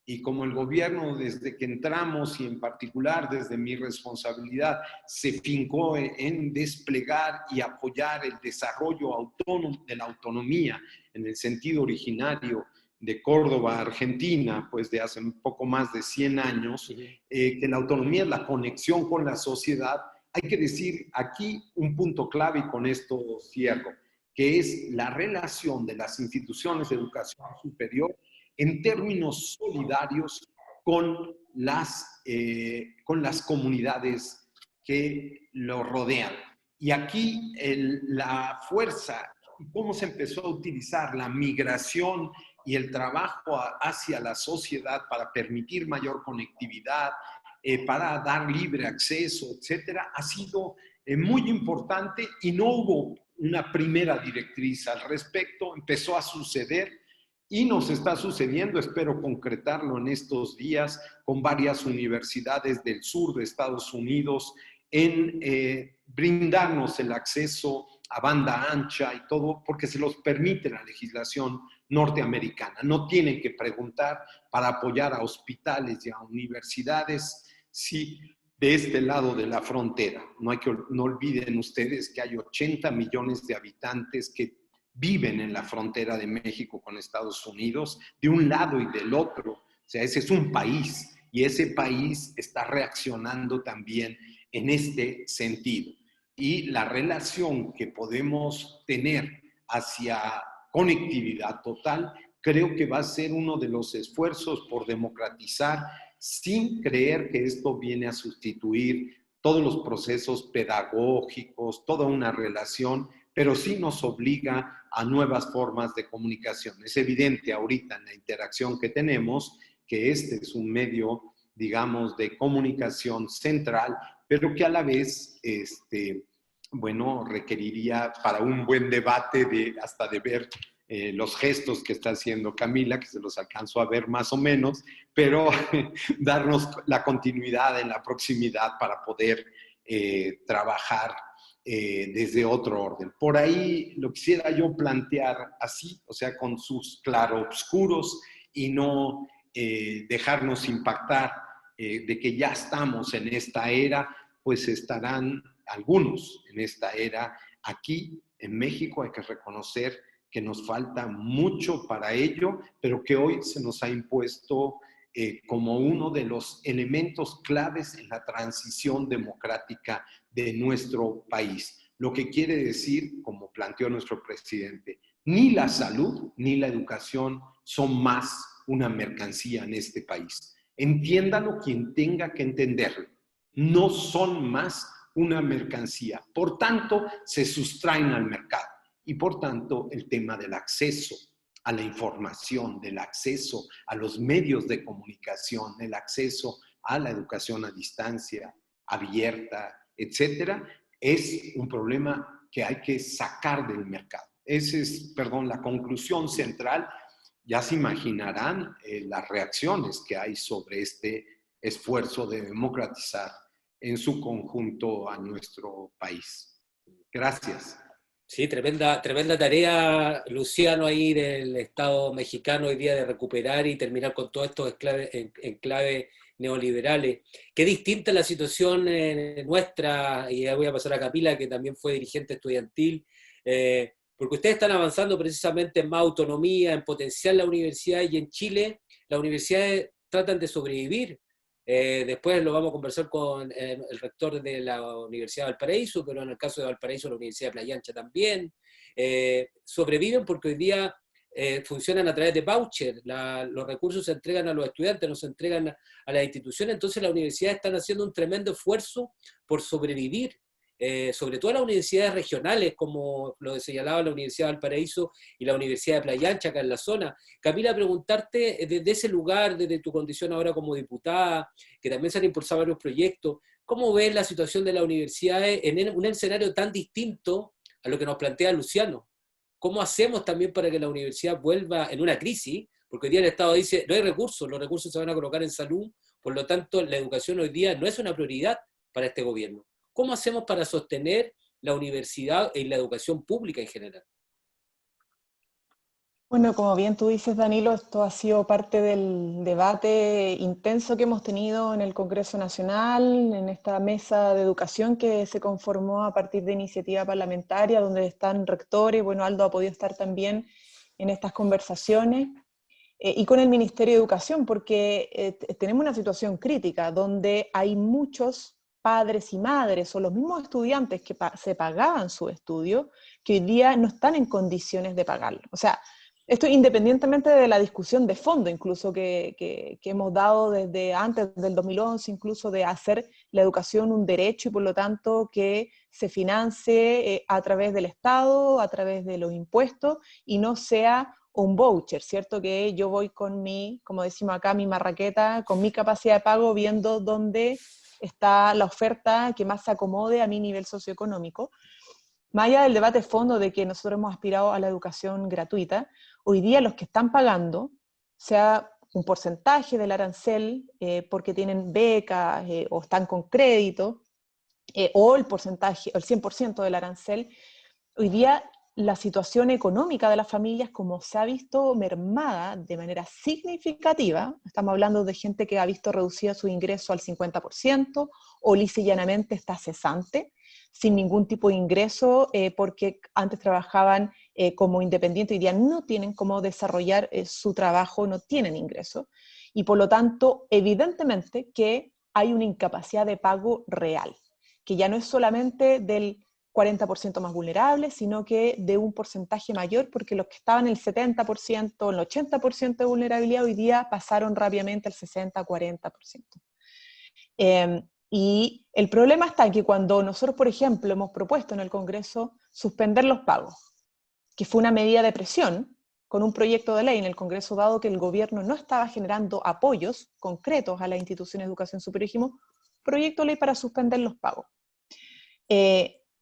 Y como el gobierno, desde que entramos y en particular desde mi responsabilidad, se fincó en desplegar y apoyar el desarrollo autónomo de la autonomía en el sentido originario de Córdoba, Argentina, pues de hace un poco más de 100 años, que la autonomía es la conexión con la sociedad. Hay que decir aquí un punto clave y con esto cierro, que es la relación de las instituciones de educación superior en términos solidarios con las comunidades que lo rodean. Y aquí la fuerza, cómo se empezó a utilizar la migración y el trabajo hacia la sociedad para permitir mayor conectividad, para dar libre acceso, etcétera, ha sido muy importante y no hubo una primera directriz al respecto. Empezó a suceder y nos está sucediendo, espero concretarlo en estos días, con varias universidades del sur de Estados Unidos en brindarnos el acceso a banda ancha y todo, porque se los permite la legislación norteamericana. No tienen que preguntar para apoyar a hospitales y a universidades si de este lado de la frontera. No olviden ustedes que hay 80 millones de habitantes que viven en la frontera de México con Estados Unidos, de un lado y del otro. O sea, ese es un país y ese país está reaccionando también en este sentido. Y la relación que podemos tener hacia conectividad total, creo que va a ser uno de los esfuerzos por democratizar, sin creer que esto viene a sustituir todos los procesos pedagógicos, toda una relación, pero sí nos obliga a nuevas formas de comunicación. Es evidente ahorita en la interacción que tenemos que este es un medio, digamos, de comunicación central, pero que a la vez, bueno, requeriría para un buen debate hasta de ver los gestos que está haciendo Camila, que se los alcanzo a ver más o menos, pero darnos la continuidad en la proximidad para poder trabajar desde otro orden. Por ahí lo quisiera yo plantear así, o sea, con sus claroscuros y no dejarnos impactar de que ya estamos en esta era, pues estarán algunos en esta era. Aquí en México hay que reconocer que nos falta mucho para ello, pero que hoy se nos ha impuesto como uno de los elementos claves en la transición democrática de nuestro país. Lo que quiere decir, como planteó nuestro presidente, ni la salud ni la educación son más una mercancía en este país. Entiéndalo quien tenga que entenderlo. No son más una mercancía. Por tanto, se sustraen al mercado. Y por tanto, el tema del acceso a la información, del acceso a los medios de comunicación, el acceso a la educación a distancia, abierta, etcétera, es un problema que hay que sacar del mercado. Esa es, perdón, la conclusión central. Ya se imaginarán las reacciones que hay sobre este esfuerzo de democratizar en su conjunto a nuestro país. Gracias. Sí, tremenda tarea, Luciano, ahí del Estado mexicano hoy día de recuperar y terminar con todos estos enclaves neoliberales. Qué distinta es la situación nuestra, y ya voy a pasar a Camila, que también fue dirigente estudiantil, porque ustedes están avanzando precisamente en más autonomía, en potenciar la universidad, y en Chile las universidades tratan de sobrevivir. Después lo vamos a conversar con el rector de la Universidad de Valparaíso, pero en el caso de Valparaíso, la Universidad de Playa Ancha también. Sobreviven porque hoy día funcionan a través de voucher. Los recursos se entregan a los estudiantes, no se entregan a las instituciones. Entonces las universidades están haciendo un tremendo esfuerzo por sobrevivir. Sobre todo las universidades regionales, como lo señalaba la Universidad de Valparaíso y la Universidad de Playa Ancha, acá en la zona. Camila, preguntarte desde ese lugar, desde tu condición ahora como diputada, que también se han impulsado varios proyectos, ¿cómo ves la situación de las universidades en un escenario tan distinto a lo que nos plantea Luciano? ¿Cómo hacemos también para que la universidad vuelva en una crisis? Porque hoy día el Estado dice, no hay recursos, los recursos se van a colocar en salud, por lo tanto la educación hoy día no es una prioridad para este gobierno. ¿Cómo hacemos para sostener la universidad y la educación pública en general? Bueno, como bien tú dices, Danilo, esto ha sido parte del debate intenso que hemos tenido en el Congreso Nacional, en esta mesa de educación que se conformó a partir de iniciativa parlamentaria, donde están rectores. Bueno, Aldo ha podido estar también en estas conversaciones, y con el Ministerio de Educación, porque tenemos una situación crítica, donde hay muchos padres y madres, o los mismos estudiantes que se pagaban su estudio, que hoy día no están en condiciones de pagarlo. O sea, esto independientemente de la discusión de fondo, incluso que hemos dado desde antes del 2011, incluso de hacer la educación un derecho y por lo tanto que se financie a través del Estado, a través de los impuestos, y no sea un voucher, ¿cierto? Que yo voy con mi, como decimos acá, mi marraqueta, con mi capacidad de pago, viendo dónde está la oferta que más se acomode a mi nivel socioeconómico. Más allá del debate de fondo de que nosotros hemos aspirado a la educación gratuita, hoy día los que están pagando, sea un porcentaje del arancel, porque tienen becas o están con crédito, o el porcentaje, el 100% del arancel, hoy día la situación económica de las familias, como se ha visto mermada de manera significativa, estamos hablando de gente que ha visto reducida su ingreso al 50%, o lisa y llanamente está cesante, sin ningún tipo de ingreso, porque antes trabajaban como independientes, hoy día no tienen cómo desarrollar su trabajo, no tienen ingreso, y por lo tanto, evidentemente que hay una incapacidad de pago real, que ya no es solamente del 40% más vulnerables, sino que de un porcentaje mayor, porque los que estaban en el 70%, el 80% de vulnerabilidad, hoy día pasaron rápidamente al 60-40%. Y el problema está en que cuando nosotros, por ejemplo, hemos propuesto en el Congreso suspender los pagos, que fue una medida de presión, con un proyecto de ley en el Congreso, dado que el gobierno no estaba generando apoyos concretos a las instituciones de educación superior, dijimos, proyecto de ley para suspender los pagos.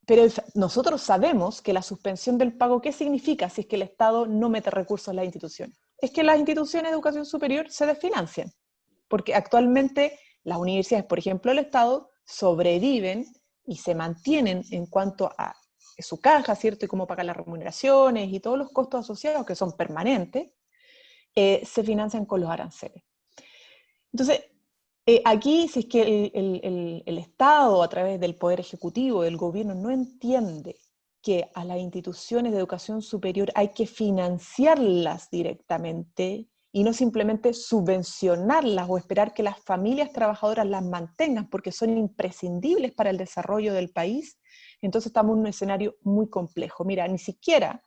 Pero nosotros sabemos que la suspensión del pago, ¿qué significa si es que el Estado no mete recursos en las instituciones? Es que las instituciones de educación superior se desfinancian, porque actualmente las universidades, por ejemplo, el Estado, sobreviven y se mantienen en cuanto a su caja, ¿cierto? Y cómo pagar las remuneraciones y todos los costos asociados, que son permanentes, se financian con los aranceles. Entonces, aquí, si es que el Estado, a través del Poder Ejecutivo, del gobierno, no entiende que a las instituciones de educación superior hay que financiarlas directamente y no simplemente subvencionarlas o esperar que las familias trabajadoras las mantengan porque son imprescindibles para el desarrollo del país, entonces estamos en un escenario muy complejo. Mira, ni siquiera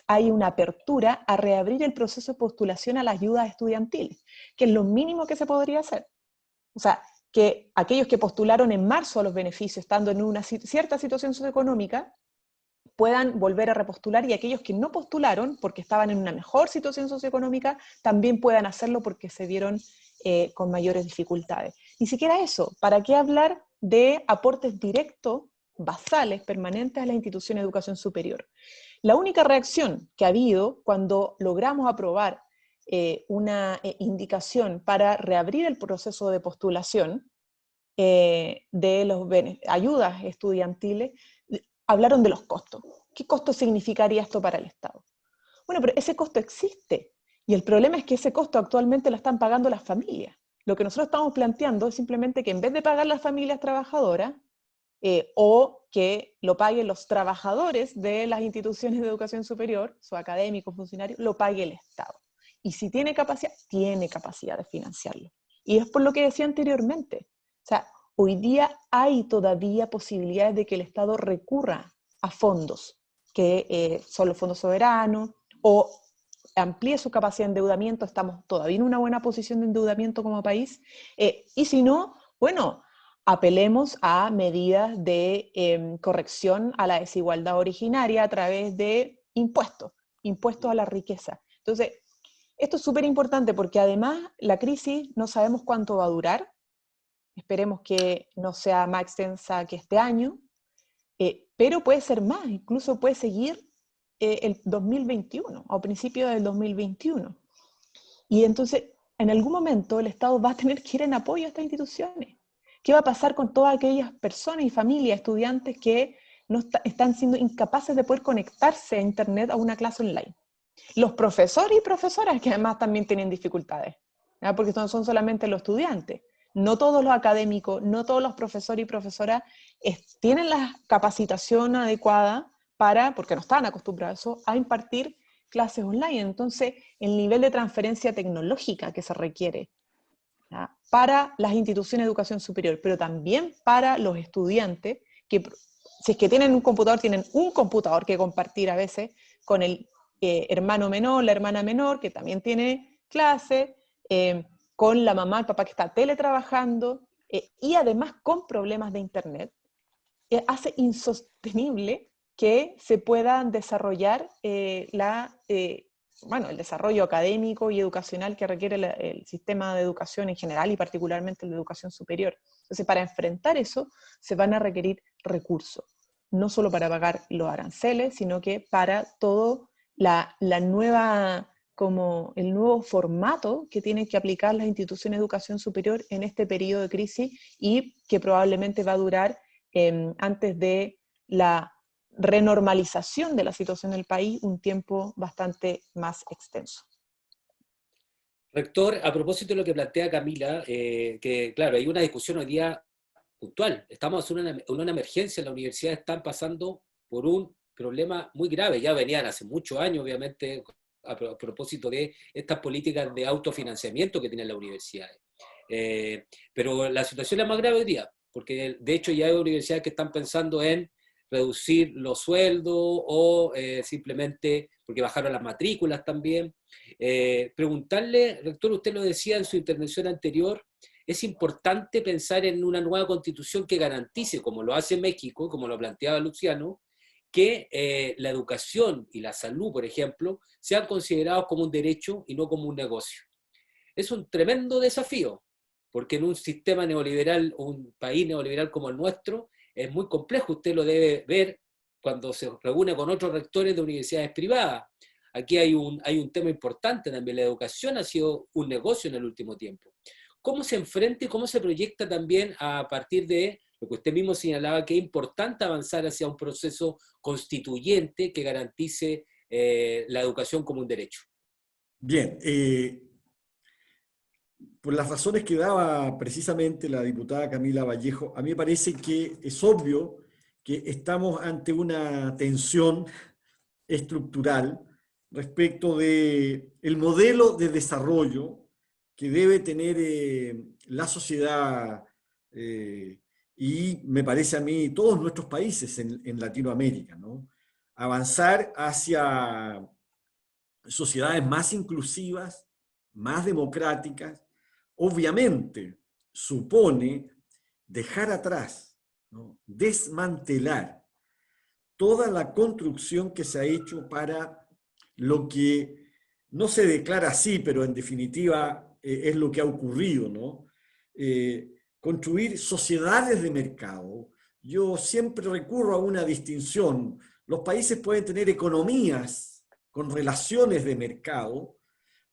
hay una apertura a reabrir el proceso de postulación a las ayudas estudiantiles, que es lo mínimo que se podría hacer. O sea, que aquellos que postularon en marzo a los beneficios, estando en una cierta situación socioeconómica, puedan volver a repostular, y aquellos que no postularon porque estaban en una mejor situación socioeconómica, también puedan hacerlo porque se vieron con mayores dificultades. Ni siquiera eso, ¿para qué hablar de aportes directos basales, permanentes a las instituciones de educación superior. La única reacción que ha habido cuando logramos aprobar una indicación para reabrir el proceso de postulación de las ayudas estudiantiles, hablaron de los costos. ¿Qué costo significaría esto para el Estado? Bueno, pero ese costo existe, y el problema es que ese costo actualmente lo están pagando las familias. Lo que nosotros estamos planteando es simplemente que en vez de pagar las familias trabajadoras, o que lo paguen los trabajadores de las instituciones de educación superior, sus académicos, funcionarios, lo pague el Estado. Y si tiene capacidad de financiarlo. Y es por lo que decía anteriormente. O sea, hoy día hay todavía posibilidades de que el Estado recurra a fondos, que son los fondos soberanos, o amplíe su capacidad de endeudamiento. Estamos todavía en una buena posición de endeudamiento como país. Y si no, bueno, apelemos a medidas de corrección a la desigualdad originaria a través de impuestos a la riqueza. Entonces, esto es súper importante porque además la crisis no sabemos cuánto va a durar. Esperemos que no sea más extensa que este año, pero puede ser más, incluso puede seguir el 2021, o principios del 2021. Y entonces, en algún momento el Estado va a tener que ir en apoyo a estas instituciones. ¿Qué va a pasar con todas aquellas personas y familias, estudiantes que no están siendo incapaces de poder conectarse a Internet a una clase online? Los profesores y profesoras que además también tienen dificultades, ¿ya? Porque no son solamente los estudiantes. No todos los académicos, no todos los profesores y profesoras tienen la capacitación adecuada porque no estaban acostumbrados a eso, a impartir clases online. Entonces, el nivel de transferencia tecnológica que se requiere, ¿ya?, para las instituciones de educación superior, pero también para los estudiantes, que si es que tienen un computador que compartir a veces con el hermano menor, la hermana menor, que también tiene clase, con la mamá, el papá que está teletrabajando, y además con problemas de Internet, hace insostenible que se puedan desarrollar el desarrollo académico y educacional que requiere el sistema de educación en general y particularmente el de educación superior. Entonces, para enfrentar eso, se van a requerir recursos, no solo para pagar los aranceles, sino que para todo el nuevo formato que tienen que aplicar las instituciones de educación superior en este periodo de crisis y que probablemente va a durar antes de la renormalización de la situación del país un tiempo bastante más extenso. Rector, a propósito de lo que plantea Camila, que claro, hay una discusión hoy día puntual. Estamos en una emergencia, las universidades están pasando por un problema muy grave, ya venían hace muchos años, obviamente, a propósito de estas políticas de autofinanciamiento que tienen las universidades. Pero la situación es más grave hoy día, porque de hecho ya hay universidades que están pensando en reducir los sueldos o simplemente porque bajaron las matrículas también. Preguntarle, rector, usted lo decía en su intervención anterior, es importante pensar en una nueva constitución que garantice, como lo hace México, como lo planteaba Luciano, que la educación y la salud, por ejemplo, sean considerados como un derecho y no como un negocio. Es un tremendo desafío, porque en un sistema neoliberal o un país neoliberal como el nuestro, es muy complejo. Usted lo debe ver cuando se reúne con otros rectores de universidades privadas. Aquí hay un tema importante también. La educación ha sido un negocio en el último tiempo. ¿Cómo se enfrenta y cómo se proyecta también a partir de lo que usted mismo señalaba, que es importante avanzar hacia un proceso constituyente que garantice la educación como un derecho? Bien, por las razones que daba precisamente la diputada Camila Vallejo, a mí me parece que es obvio que estamos ante una tensión estructural respecto del modelo de desarrollo que debe tener la sociedad y me parece a mí todos nuestros países en Latinoamérica, ¿no? Avanzar hacia sociedades más inclusivas, más democráticas, obviamente supone dejar atrás, ¿no?, desmantelar toda la construcción que se ha hecho para lo que no se declara así, pero en definitiva es lo que ha ocurrido, ¿no? Construir sociedades de mercado yo siempre recurro a una distinción. Los países pueden tener economías con relaciones de mercado,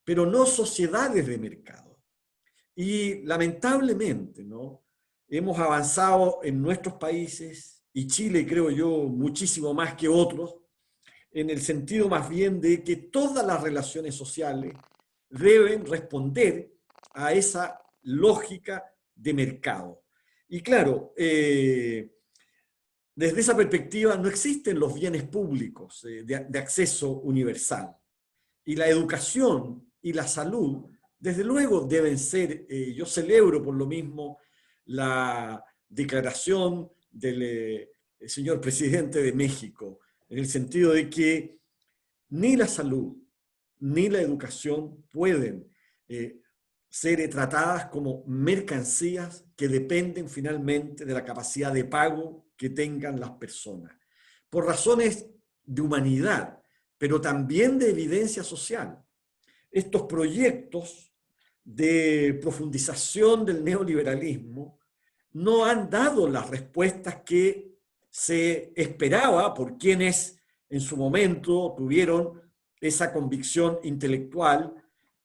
pero no sociedades de mercado. Y lamentablemente, ¿no?, hemos avanzado en nuestros países, y Chile creo yo muchísimo más que otros, en el sentido más bien de que todas las relaciones sociales deben responder a esa lógica de mercado. Y claro, desde esa perspectiva no existen los bienes públicos de acceso universal. Y la educación y la salud, desde luego, deben ser, yo celebro por lo mismo la declaración del señor presidente de México, en el sentido de que ni la salud ni la educación pueden ser tratadas como mercancías que dependen finalmente de la capacidad de pago que tengan las personas. Por razones de humanidad, pero también de evidencia social. Estos proyectos de profundización del neoliberalismo no han dado las respuestas que se esperaba por quienes en su momento tuvieron esa convicción intelectual,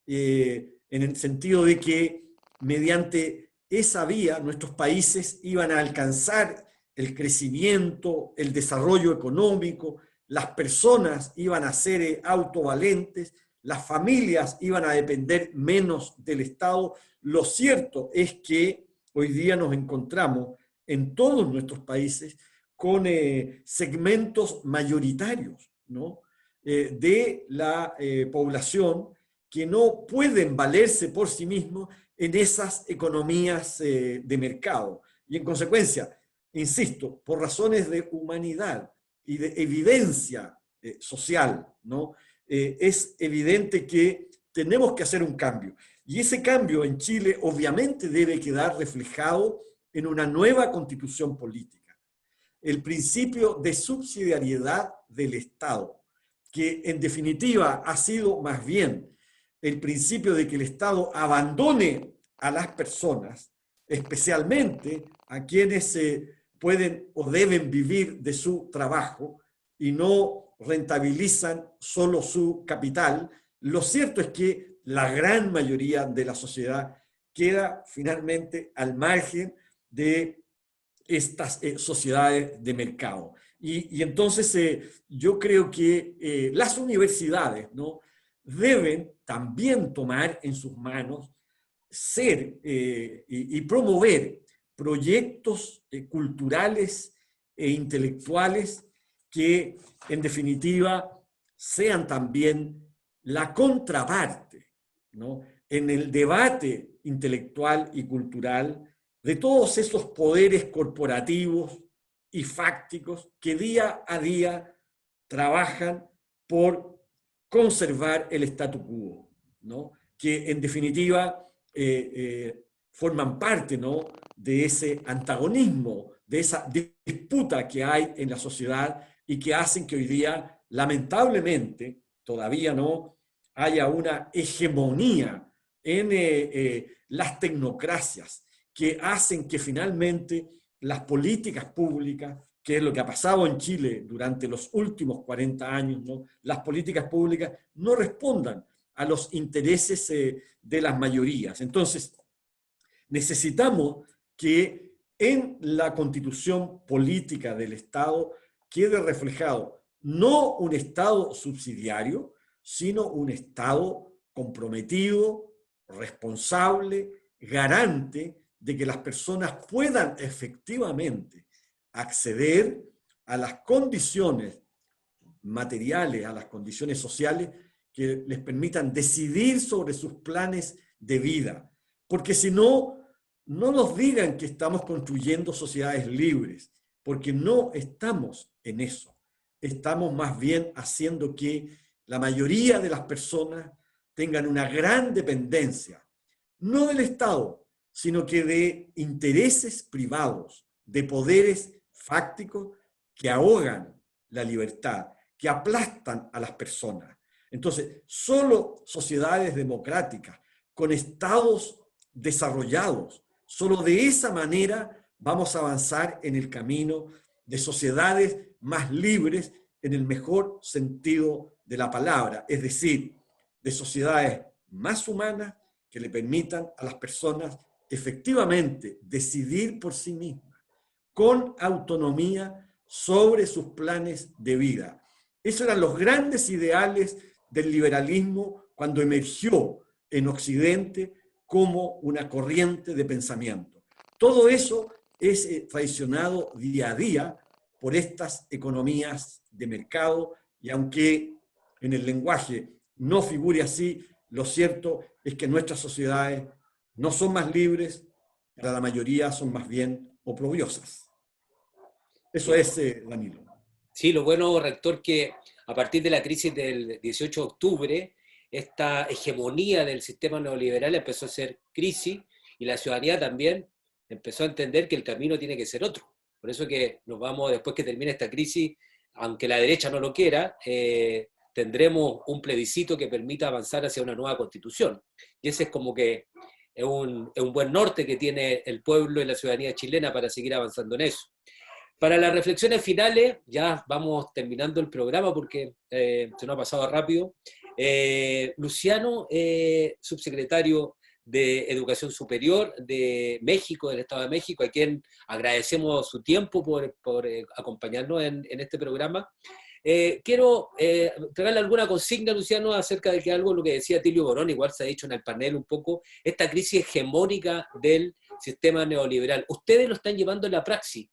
en el sentido de que mediante esa vía nuestros países iban a alcanzar el crecimiento, el desarrollo económico, las personas iban a ser autovalentes, las familias iban a depender menos del Estado. Lo cierto es que hoy día nos encontramos en todos nuestros países con segmentos mayoritarios, ¿no?, de la población que no pueden valerse por sí mismos en esas economías de mercado. Y en consecuencia, insisto, por razones de humanidad y de evidencia social, ¿no?, es evidente que tenemos que hacer un cambio. Y ese cambio en Chile obviamente debe quedar reflejado en una nueva constitución política. El principio de subsidiariedad del Estado, que en definitiva ha sido más bien el principio de que el Estado abandone a las personas, especialmente a quienes pueden o deben vivir de su trabajo y no rentabilizan solo su capital. Lo cierto es que la gran mayoría de la sociedad queda finalmente al margen de estas sociedades de mercado. Y entonces yo creo que las universidades, ¿no?, deben también tomar en sus manos ser y promover proyectos culturales e intelectuales que en definitiva sean también la contraparte, ¿no?, en el debate intelectual y cultural de todos esos poderes corporativos y fácticos que día a día trabajan por conservar el statu quo, ¿no?, que en definitiva forman parte, ¿no?, de ese antagonismo, de esa disputa que hay en la sociedad y que hacen que hoy día, lamentablemente, todavía no haya una hegemonía en las tecnocracias que hacen que finalmente las políticas públicas, que es lo que ha pasado en Chile durante los últimos 40 años, ¿no?, las políticas públicas no respondan a los intereses de las mayorías. Entonces, necesitamos que en la constitución política del Estado quede reflejado no un Estado subsidiario, sino un Estado comprometido, responsable, garante de que las personas puedan efectivamente acceder a las condiciones materiales, a las condiciones sociales que les permitan decidir sobre sus planes de vida. Porque si no, no nos digan que estamos construyendo sociedades libres, porque no estamos en eso. Estamos más bien haciendo que la mayoría de las personas tengan una gran dependencia, no del Estado, sino que de intereses privados, de poderes fácticos que ahogan la libertad, que aplastan a las personas. Entonces, solo sociedades democráticas, con estados desarrollados, solo de esa manera vamos a avanzar en el camino de sociedades más libres en el mejor sentido de la palabra, es decir, de sociedades más humanas que le permitan a las personas efectivamente decidir por sí mismas, con autonomía sobre sus planes de vida. Esos eran los grandes ideales del liberalismo cuando emergió en Occidente como una corriente de pensamiento. Todo eso es traicionado día a día por estas economías de mercado, y aunque en el lenguaje no figure así, lo cierto es que nuestras sociedades no son más libres, para la mayoría son más bien oprobiosas. Eso es, Danilo. Sí, lo bueno, rector, que a partir de la crisis del 18 de octubre, esta hegemonía del sistema neoliberal empezó a ser crisis y la ciudadanía también empezó a entender que el camino tiene que ser otro. Por eso que nos vamos, después que termine esta crisis, aunque la derecha no lo quiera, tendremos un plebiscito que permita avanzar hacia una nueva constitución. Y ese es como que es un buen norte que tiene el pueblo y la ciudadanía chilena para seguir avanzando en eso. Para las reflexiones finales, ya vamos terminando el programa porque se nos ha pasado rápido. Luciano, subsecretario de Educación Superior de México, del Estado de México, a quien agradecemos su tiempo por acompañarnos en este programa. Quiero entregarle alguna consigna, Luciano, acerca de que algo, lo que decía Tilio Borón, igual se ha dicho en el panel un poco, esta crisis hegemónica del sistema neoliberal. Ustedes lo están llevando en la praxis.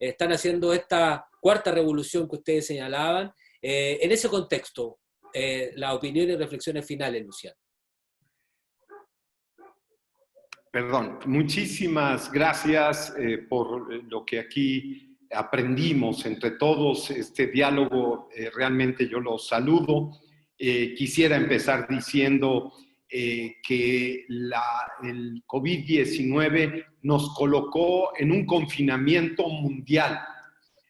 Están haciendo esta cuarta revolución que ustedes señalaban. En ese contexto, las opiniones y reflexiones finales, Luciano. Perdón, muchísimas gracias por lo que aquí aprendimos entre todos. Este diálogo realmente yo lo saludo. Quisiera empezar diciendo que el COVID-19 nos colocó en un confinamiento mundial.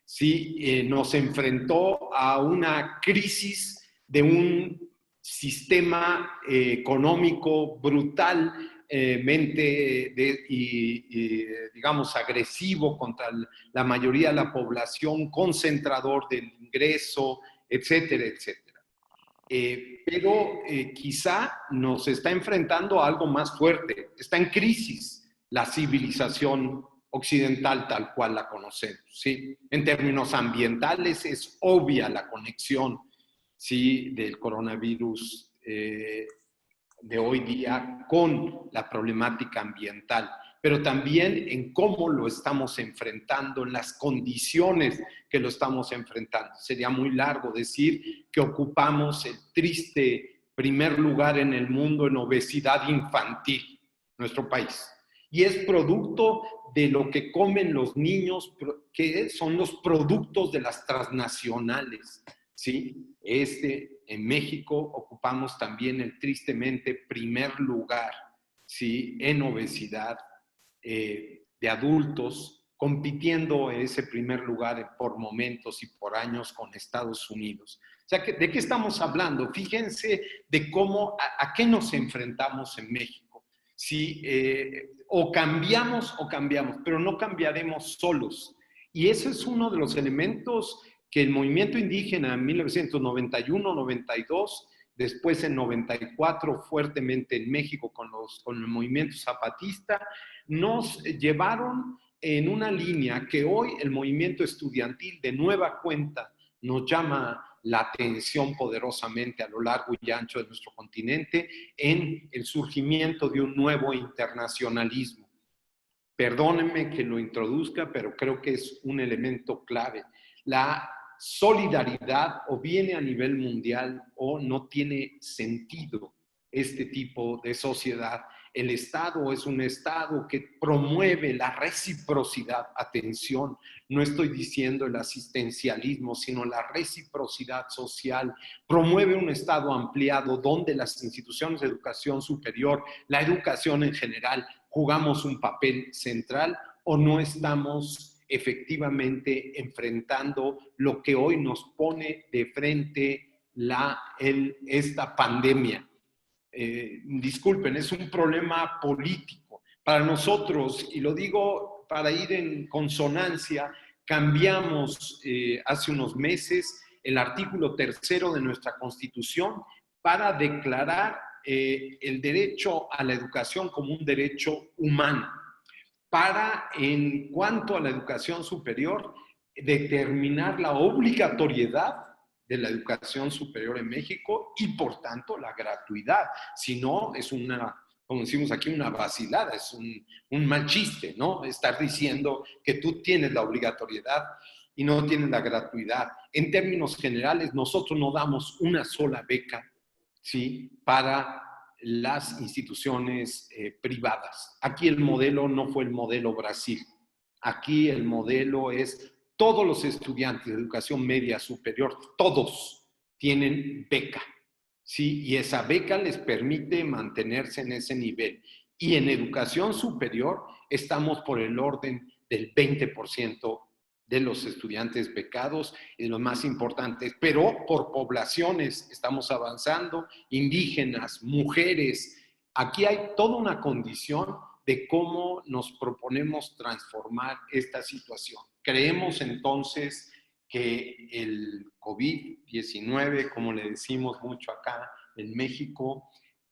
¿Sí? Nos enfrentó a una crisis de un sistema económico brutalmente digamos, agresivo contra la mayoría de la población, concentrador del ingreso, etcétera, etcétera. Pero quizá nos está enfrentando a algo más fuerte. Está en crisis la civilización occidental tal cual la conocemos, ¿sí? En términos ambientales es obvia la conexión, ¿sí?, del coronavirus de hoy día con la problemática ambiental, pero también en cómo lo estamos enfrentando, en las condiciones que lo estamos enfrentando. Sería muy largo decir que ocupamos el triste primer lugar en el mundo en obesidad infantil, nuestro país. Y es producto de lo que comen los niños, que son los productos de las transnacionales, ¿sí? En México ocupamos también el tristemente primer lugar, ¿sí?, en obesidad de adultos, compitiendo en ese primer lugar por momentos y por años con Estados Unidos. O sea, ¿de qué estamos hablando? Fíjense de cómo, a qué nos enfrentamos en México. Sí, o cambiamos, pero no cambiaremos solos. Y eso es uno de los elementos que el movimiento indígena en 1991-92, después en 94 fuertemente en México con el movimiento zapatista, nos llevaron en una línea que hoy el movimiento estudiantil de nueva cuenta nos llama la atención poderosamente a lo largo y ancho de nuestro continente en el surgimiento de un nuevo internacionalismo. Perdónenme que lo introduzca, pero creo que es un elemento clave. La solidaridad o viene a nivel mundial o no tiene sentido este tipo de sociedad. El Estado es un Estado que promueve la reciprocidad. Atención, no estoy diciendo el asistencialismo, sino la reciprocidad social. Promueve un Estado ampliado donde las instituciones de educación superior, la educación en general, jugamos un papel central o no estamos efectivamente enfrentando lo que hoy nos pone de frente esta pandemia. Disculpen, es un problema político. Para nosotros, y lo digo para ir en consonancia, cambiamos hace unos meses el artículo 3º de nuestra Constitución para declarar el derecho a la educación como un derecho humano. Para, en cuanto a la educación superior, determinar la obligatoriedad de la educación superior en México y, por tanto, la gratuidad. Si no, es una, como decimos aquí, una vacilada, es un mal chiste, ¿no? Estar diciendo que tú tienes la obligatoriedad y no tienes la gratuidad. En términos generales, nosotros no damos una sola beca, ¿sí?, para las instituciones privadas. Aquí el modelo no fue el modelo Brasil. Aquí el modelo es todos los estudiantes de educación media superior, todos tienen beca, ¿sí? Y esa beca les permite mantenerse en ese nivel. Y en educación superior estamos por el orden del 20% de los estudiantes becados y de los más importantes, pero por poblaciones estamos avanzando, indígenas, mujeres. Aquí hay toda una condición de cómo nos proponemos transformar esta situación. Creemos entonces que el COVID-19, como le decimos mucho acá en México,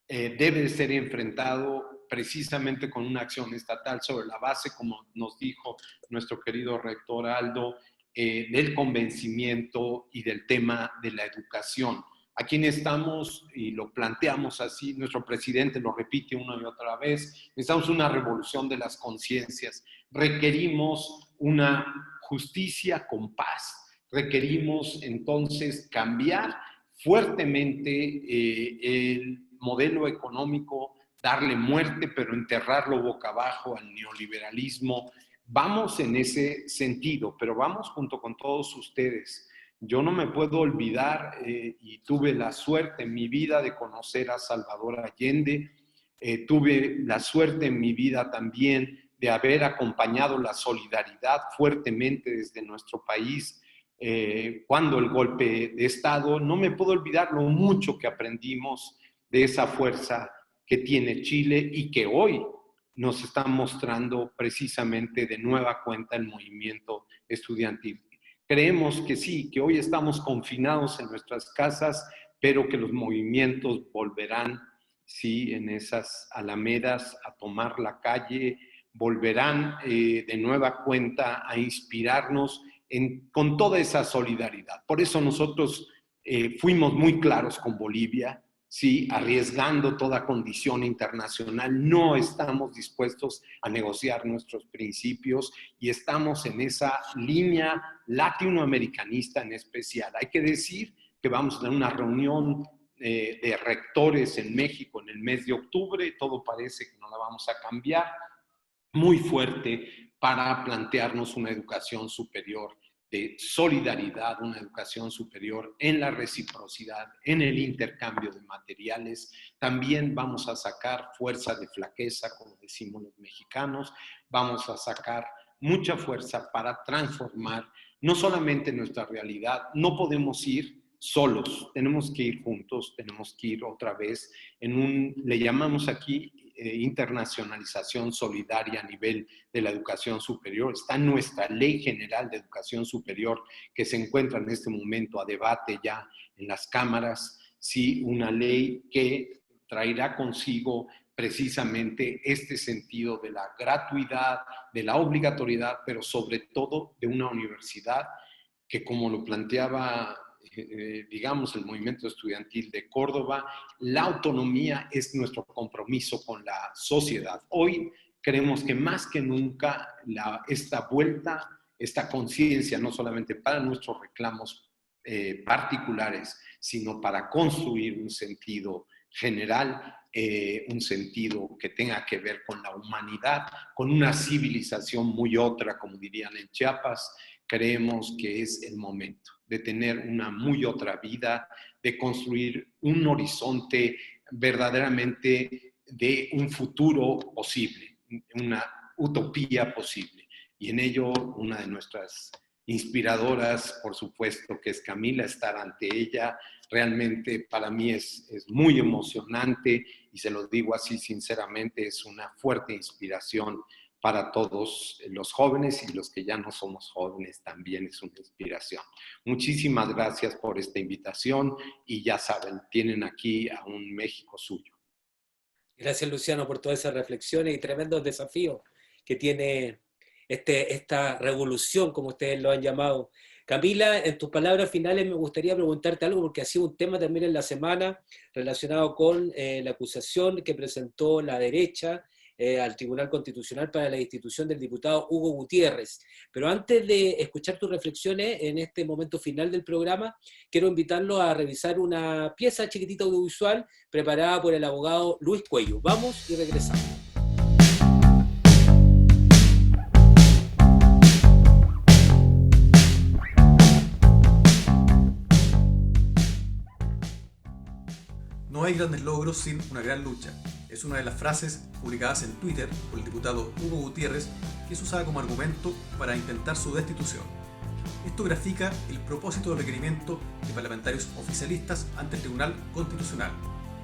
debe de ser enfrentado precisamente con una acción estatal sobre la base, como nos dijo nuestro querido rector Aldo, del convencimiento y del tema de la educación. Aquí necesitamos, y lo planteamos así, nuestro presidente lo repite una y otra vez, necesitamos una revolución de las conciencias. Requerimos una justicia con paz. Requerimos entonces cambiar fuertemente el modelo económico, darle muerte, pero enterrarlo boca abajo al neoliberalismo. Vamos en ese sentido, pero vamos junto con todos ustedes. Yo no me puedo olvidar, y tuve la suerte en mi vida de conocer a Salvador Allende, tuve la suerte en mi vida también de haber acompañado la solidaridad fuertemente desde nuestro país cuando el golpe de Estado. No me puedo olvidar lo mucho que aprendimos de esa fuerza que tiene Chile y que hoy nos está mostrando precisamente de nueva cuenta el movimiento estudiantil. Creemos que sí, que hoy estamos confinados en nuestras casas, pero que los movimientos volverán, sí, en esas alamedas a tomar la calle, volverán de nueva cuenta a inspirarnos con toda esa solidaridad. Por eso nosotros fuimos muy claros con Bolivia, ¿sí?, arriesgando toda condición internacional. No estamos dispuestos a negociar nuestros principios y estamos en esa línea latinoamericanista en especial. Hay que decir que vamos a tener una reunión de rectores en México en el mes de octubre. Todo parece que no la vamos a cambiar, muy fuerte, para plantearnos una educación superior de solidaridad, una educación superior en la reciprocidad, en el intercambio de materiales. También vamos a sacar fuerza de flaqueza, como decimos los mexicanos. Vamos a sacar mucha fuerza para transformar no solamente nuestra realidad. No podemos ir solos, tenemos que ir juntos, tenemos que ir otra vez le llamamos aquí internacionalización solidaria a nivel de la educación superior. Está nuestra Ley General de Educación Superior, que se encuentra en este momento a debate ya en las cámaras. Sí, una ley que traerá consigo precisamente este sentido de la gratuidad, de la obligatoriedad, pero sobre todo de una universidad que, como lo planteaba digamos, el movimiento estudiantil de Córdoba, la autonomía es nuestro compromiso con la sociedad. Hoy creemos que más que nunca esta vuelta, esta conciencia, no solamente para nuestros reclamos particulares, sino para construir un sentido general, un sentido que tenga que ver con la humanidad, con una civilización muy otra, como dirían en Chiapas. Creemos que es el momento de tener una muy otra vida, de construir un horizonte verdaderamente de un futuro posible, una utopía posible. Y en ello, una de nuestras inspiradoras, por supuesto, que es Camila, estar ante ella, realmente para mí es muy emocionante y se lo digo así sinceramente, es una fuerte inspiración para todos los jóvenes y los que ya no somos jóvenes también es una inspiración. Muchísimas gracias por esta invitación y ya saben, tienen aquí a un México suyo. Gracias, Luciano, por todas esas reflexiones y tremendos desafíos que tiene esta revolución, como ustedes lo han llamado. Camila, en tus palabras finales me gustaría preguntarte algo, porque ha sido un tema también en la semana relacionado con la acusación que presentó la derecha al Tribunal Constitucional para la destitución del diputado Hugo Gutiérrez. Pero antes de escuchar tus reflexiones en este momento final del programa, quiero invitarlos a revisar una pieza chiquitita audiovisual preparada por el abogado Luis Cuello. Vamos y regresamos. No hay grandes logros sin una gran lucha. Es una de las frases publicadas en Twitter por el diputado Hugo Gutiérrez, que es usada como argumento para intentar su destitución. Esto grafica el propósito del requerimiento de parlamentarios oficialistas ante el Tribunal Constitucional: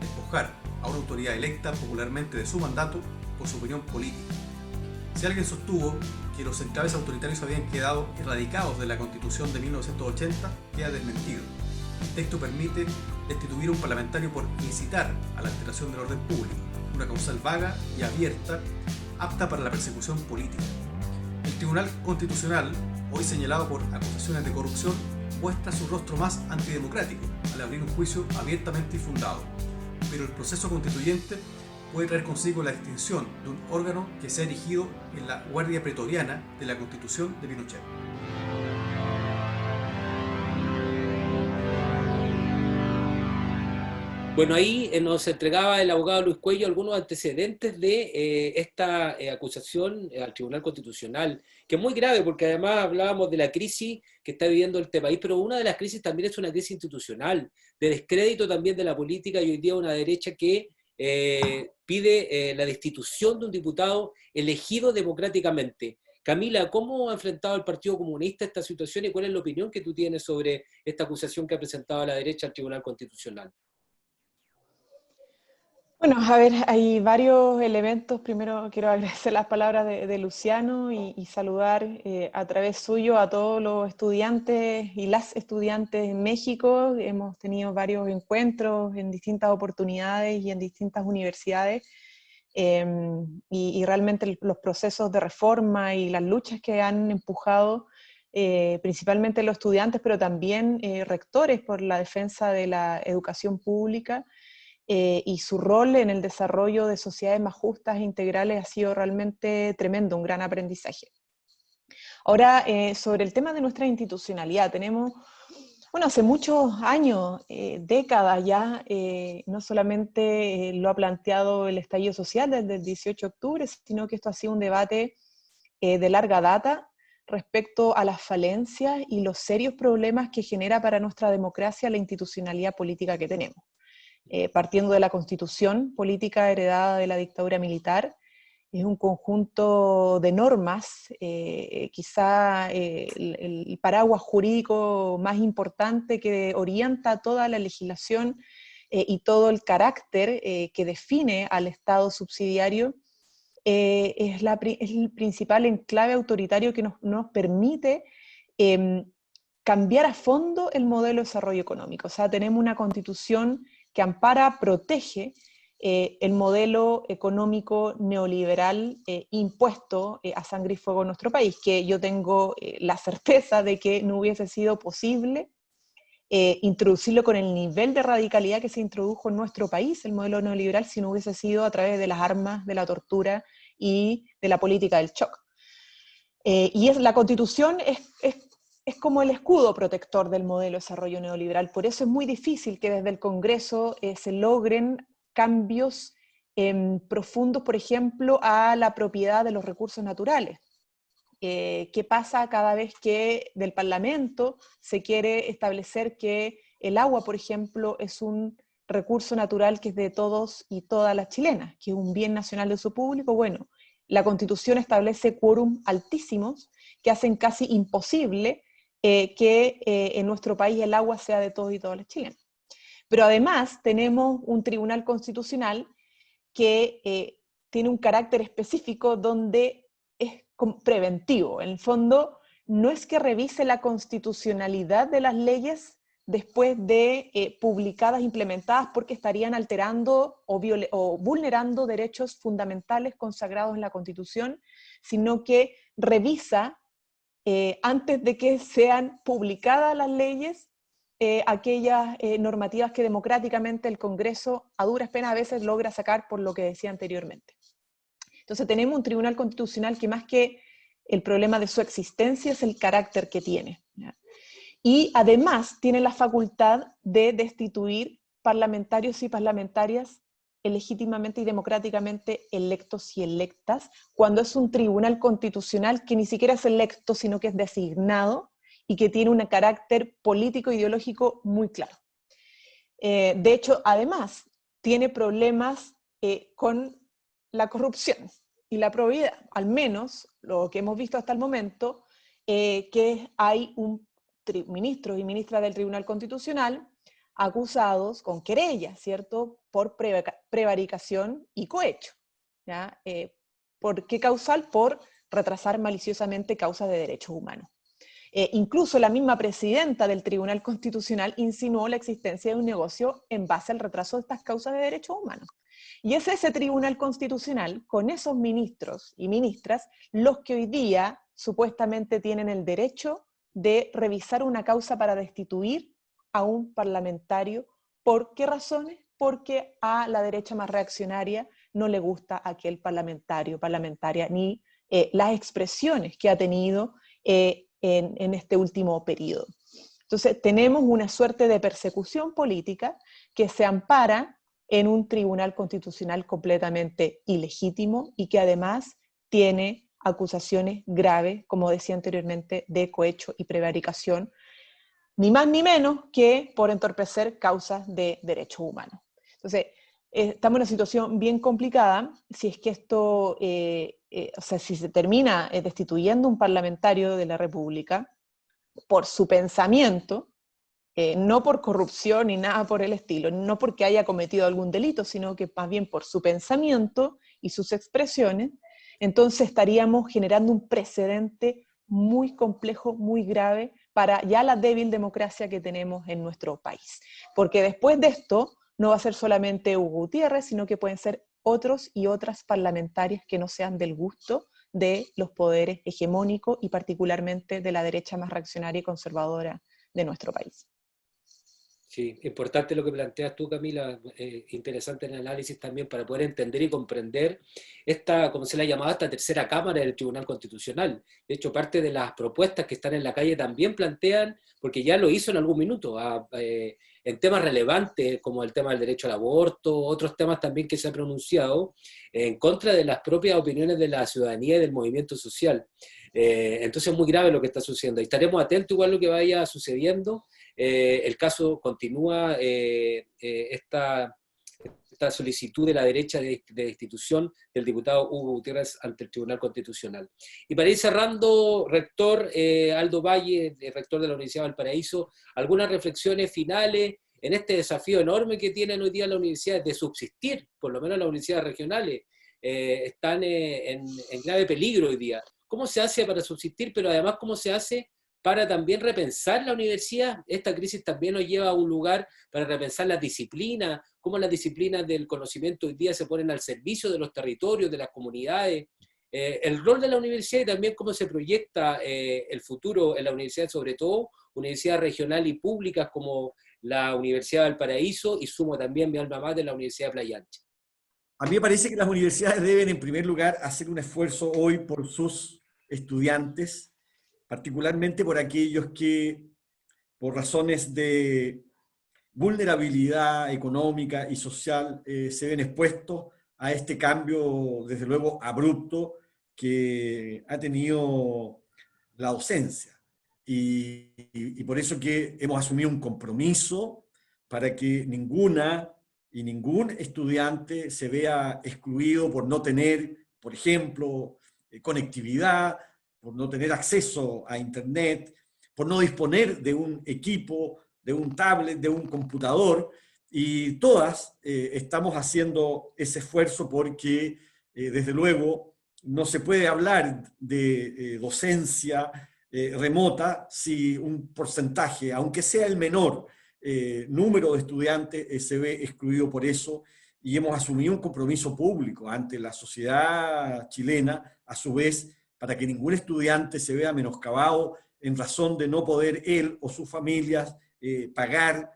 despojar a una autoridad electa popularmente de su mandato por su opinión política. Si alguien sostuvo que los enclaves autoritarios habían quedado erradicados de la Constitución de 1980, queda desmentido. El texto permite destituir a un parlamentario por incitar a la alteración del orden público, una causal vaga y abierta, apta para la persecución política. El Tribunal Constitucional, hoy señalado por acusaciones de corrupción, muestra su rostro más antidemocrático al abrir un juicio abiertamente infundado. Pero el proceso constituyente puede traer consigo la extinción de un órgano que se ha erigido en la guardia pretoriana de la Constitución de Pinochet. Bueno, ahí nos entregaba el abogado Luis Cuello algunos antecedentes de esta acusación al Tribunal Constitucional, que es muy grave porque además hablábamos de la crisis que está viviendo este país, pero una de las crisis también es una crisis institucional, de descrédito también de la política, y hoy día una derecha que pide la destitución de un diputado elegido democráticamente. Camila, ¿cómo ha enfrentado el Partido Comunista esta situación y cuál es la opinión que tú tienes sobre esta acusación que ha presentado la derecha al Tribunal Constitucional? Bueno, a ver, hay varios elementos. Primero quiero agradecer las palabras de Luciano y saludar a través suyo a todos los estudiantes y las estudiantes en México. Hemos tenido varios encuentros en distintas oportunidades y en distintas universidades. Y realmente los procesos de reforma y las luchas que han empujado principalmente los estudiantes, pero también rectores por la defensa de la educación pública, y su rol en el desarrollo de sociedades más justas e integrales ha sido realmente tremendo, un gran aprendizaje. Ahora, sobre el tema de nuestra institucionalidad, tenemos, bueno, hace muchos años, décadas ya, no solamente lo ha planteado el estallido social desde el 18 de octubre, sino que esto ha sido un debate de larga data respecto a las falencias y los serios problemas que genera para nuestra democracia la institucionalidad política que tenemos. Partiendo de la Constitución política heredada de la dictadura militar, es un conjunto de normas, quizá el paraguas jurídico más importante que orienta toda la legislación y todo el carácter que define al Estado subsidiario. Es el principal enclave autoritario que nos permite cambiar a fondo el modelo de desarrollo económico. O sea, tenemos una constitución que ampara, protege el modelo económico neoliberal impuesto a sangre y fuego en nuestro país, que yo tengo la certeza de que no hubiese sido posible introducirlo con el nivel de radicalidad que se introdujo en nuestro país, el modelo neoliberal, si no hubiese sido a través de las armas, de la tortura y de la política del shock. La Constitución es como el escudo protector del modelo de desarrollo neoliberal. Por eso es muy difícil que desde el Congreso se logren cambios profundos, por ejemplo, a la propiedad de los recursos naturales. ¿Qué pasa cada vez que del Parlamento se quiere establecer que el agua, por ejemplo, es un recurso natural que es de todos y todas las chilenas, que es un bien nacional de uso público? Bueno, la Constitución establece quórum altísimos que hacen casi imposible que en nuestro país el agua sea de todos y todas las chilenas. Pero además tenemos un Tribunal Constitucional que tiene un carácter específico donde preventivo. En el fondo, no es que revise la constitucionalidad de las leyes después de publicadas, implementadas, porque estarían alterando o vulnerando derechos fundamentales consagrados en la Constitución, sino que revisa, antes de que sean publicadas las leyes, aquellas normativas que democráticamente el Congreso a duras penas a veces logra sacar, por lo que decía anteriormente. Entonces tenemos un tribunal constitucional que, más que el problema de su existencia, es el carácter que tiene, ¿ya? Y además tiene la facultad de destituir parlamentarios y parlamentarias legítimamente y democráticamente electos y electas, cuando es un tribunal constitucional que ni siquiera es electo, sino que es designado y que tiene un carácter político e ideológico muy claro. De hecho, además, tiene problemas con la corrupción y la probidad, al menos lo que hemos visto hasta el momento, que hay ministros y ministras del Tribunal Constitucional acusados con querella, ¿cierto?, por prevaricación y cohecho, ¿ya? ¿Por qué causal? Por retrasar maliciosamente causas de derechos humanos. Incluso la misma presidenta del Tribunal Constitucional insinuó la existencia de un negocio en base al retraso de estas causas de derechos humanos. Y es ese Tribunal Constitucional, con esos ministros y ministras, los que hoy día supuestamente tienen el derecho de revisar una causa para destituir a un parlamentario. ¿Por qué razones? Porque a la derecha más reaccionaria no le gusta aquel parlamentaria, ni las expresiones que ha tenido en este último periodo. Entonces tenemos una suerte de persecución política que se ampara en un tribunal constitucional completamente ilegítimo y que además tiene acusaciones graves, como decía anteriormente, de cohecho y prevaricación, ni más ni menos que por entorpecer causas de derechos humanos. Entonces, estamos en una situación bien complicada. Si es que esto, o sea, si se termina destituyendo un parlamentario de la República por su pensamiento, no por corrupción ni nada por el estilo, no porque haya cometido algún delito, sino que más bien por su pensamiento y sus expresiones, entonces estaríamos generando un precedente muy complejo, muy grave para ya la débil democracia que tenemos en nuestro país. Porque después de esto no va a ser solamente Hugo Gutiérrez, sino que pueden ser otros y otras parlamentarias que no sean del gusto de los poderes hegemónicos y particularmente de la derecha más reaccionaria y conservadora de nuestro país. Sí, importante lo que planteas tú, Camila, interesante el análisis también para poder entender y comprender esta, como se la ha llamado, esta tercera cámara del Tribunal Constitucional. De hecho, parte de las propuestas que están en la calle también plantean, porque ya lo hizo en algún minuto, en temas relevantes como el tema del derecho al aborto, otros temas también que se han pronunciado en contra de las propias opiniones de la ciudadanía y del movimiento social. Entonces es muy grave lo que está sucediendo. Y estaremos atentos igual a lo que vaya sucediendo. El caso continúa, esta solicitud de la derecha de destitución del diputado Hugo Gutiérrez ante el Tribunal Constitucional. Y para ir cerrando, rector Aldo Valle, rector de la Universidad de Valparaíso, algunas reflexiones finales en este desafío enorme que tienen hoy día las universidades de subsistir, por lo menos las universidades regionales, están en grave peligro hoy día. ¿Cómo se hace para subsistir, pero además cómo se hace para también repensar la universidad? Esta crisis también nos lleva a un lugar para repensar las disciplinas, cómo las disciplinas del conocimiento hoy día se ponen al servicio de los territorios, de las comunidades, el rol de la universidad y también cómo se proyecta el futuro en la universidad, sobre todo universidades regionales y públicas como la Universidad de Valparaíso y sumo también mi alma mater, la Universidad de Playa Ancha. A mí me parece que las universidades deben, en primer lugar, hacer un esfuerzo hoy por sus estudiantes, particularmente por aquellos que, por razones de vulnerabilidad económica y social, se ven expuestos a este cambio, desde luego, abrupto que ha tenido la docencia. Y por eso que hemos asumido un compromiso para que ninguna y ningún estudiante se vea excluido por no tener, por ejemplo, conectividad, por no tener acceso a Internet, por no disponer de un equipo, de un tablet, de un computador, y todas estamos haciendo ese esfuerzo porque, desde luego, no se puede hablar de docencia remota si un porcentaje, aunque sea el menor número de estudiantes, se ve excluido por eso, y hemos asumido un compromiso público ante la sociedad chilena, a su vez, para que ningún estudiante se vea menoscabado en razón de no poder él o sus familias pagar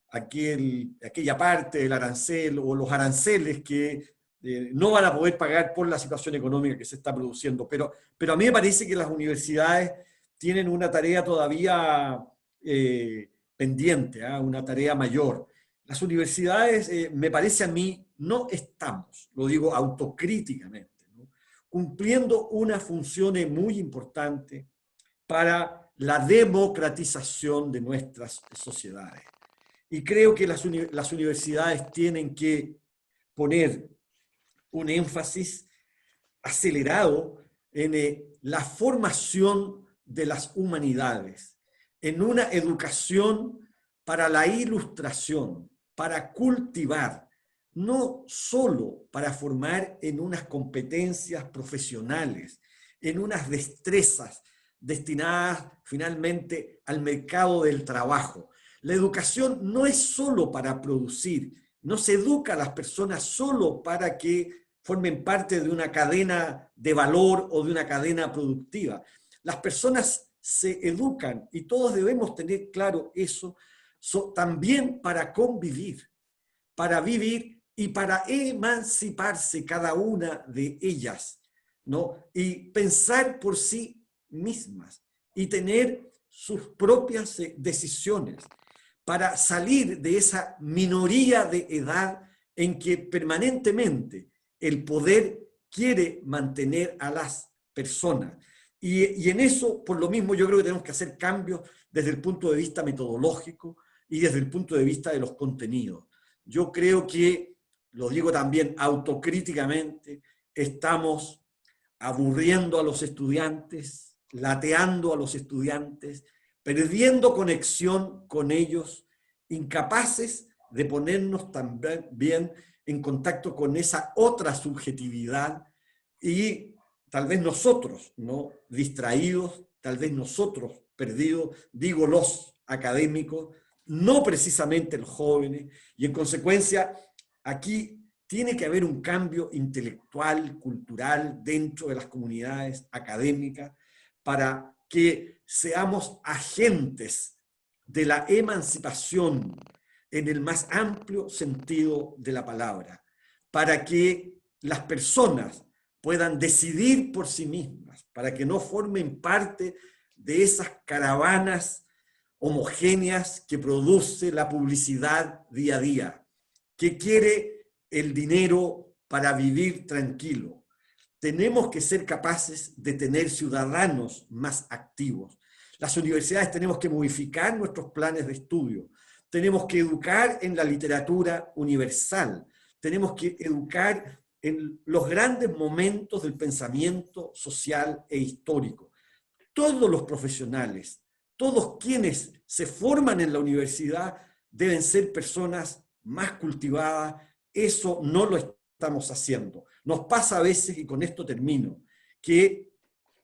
aquella parte del arancel o los aranceles que no van a poder pagar por la situación económica que se está produciendo. Pero a mí me parece que las universidades tienen una tarea todavía pendiente, una tarea mayor. Las universidades, me parece a mí, no estamos, lo digo autocríticamente, ¿no?, cumpliendo una función muy importante para la democratización de nuestras sociedades. Y creo que las universidades tienen que poner un énfasis acelerado en la formación de las humanidades, en una educación para la ilustración, para cultivar, no solo para formar en unas competencias profesionales, en unas destrezas destinadas finalmente al mercado del trabajo. La educación no es solo para producir, no se educa a las personas solo para que formen parte de una cadena de valor o de una cadena productiva. Las personas se educan, y todos debemos tener claro eso, también para convivir, para vivir y para emanciparse cada una de ellas, ¿no? Y pensar por sí mismas y tener sus propias decisiones para salir de esa minoría de edad en que permanentemente el poder quiere mantener a las personas. Y en eso, por lo mismo, yo creo que tenemos que hacer cambios desde el punto de vista metodológico y desde el punto de vista de los contenidos. Yo creo que, lo digo también autocríticamente, estamos aburriendo a los estudiantes, lateando a los estudiantes, perdiendo conexión con ellos, incapaces de ponernos también en contacto con esa otra subjetividad, y tal vez nosotros, ¿no?, distraídos, tal vez nosotros perdidos, digo los académicos, no precisamente los jóvenes, y en consecuencia aquí tiene que haber un cambio intelectual, cultural dentro de las comunidades académicas para que seamos agentes de la emancipación en el más amplio sentido de la palabra, para que las personas puedan decidir por sí mismas, para que no formen parte de esas caravanas homogéneas que produce la publicidad día a día, que quiere el dinero para vivir tranquilo. Tenemos que ser capaces de tener ciudadanos más activos. Las universidades tenemos que modificar nuestros planes de estudio. Tenemos que educar en la literatura universal. Tenemos que educar en los grandes momentos del pensamiento social e histórico. Todos los profesionales, todos quienes se forman en la universidad deben ser personas más cultivadas. Eso no lo estamos haciendo. Nos pasa a veces, y con esto termino, que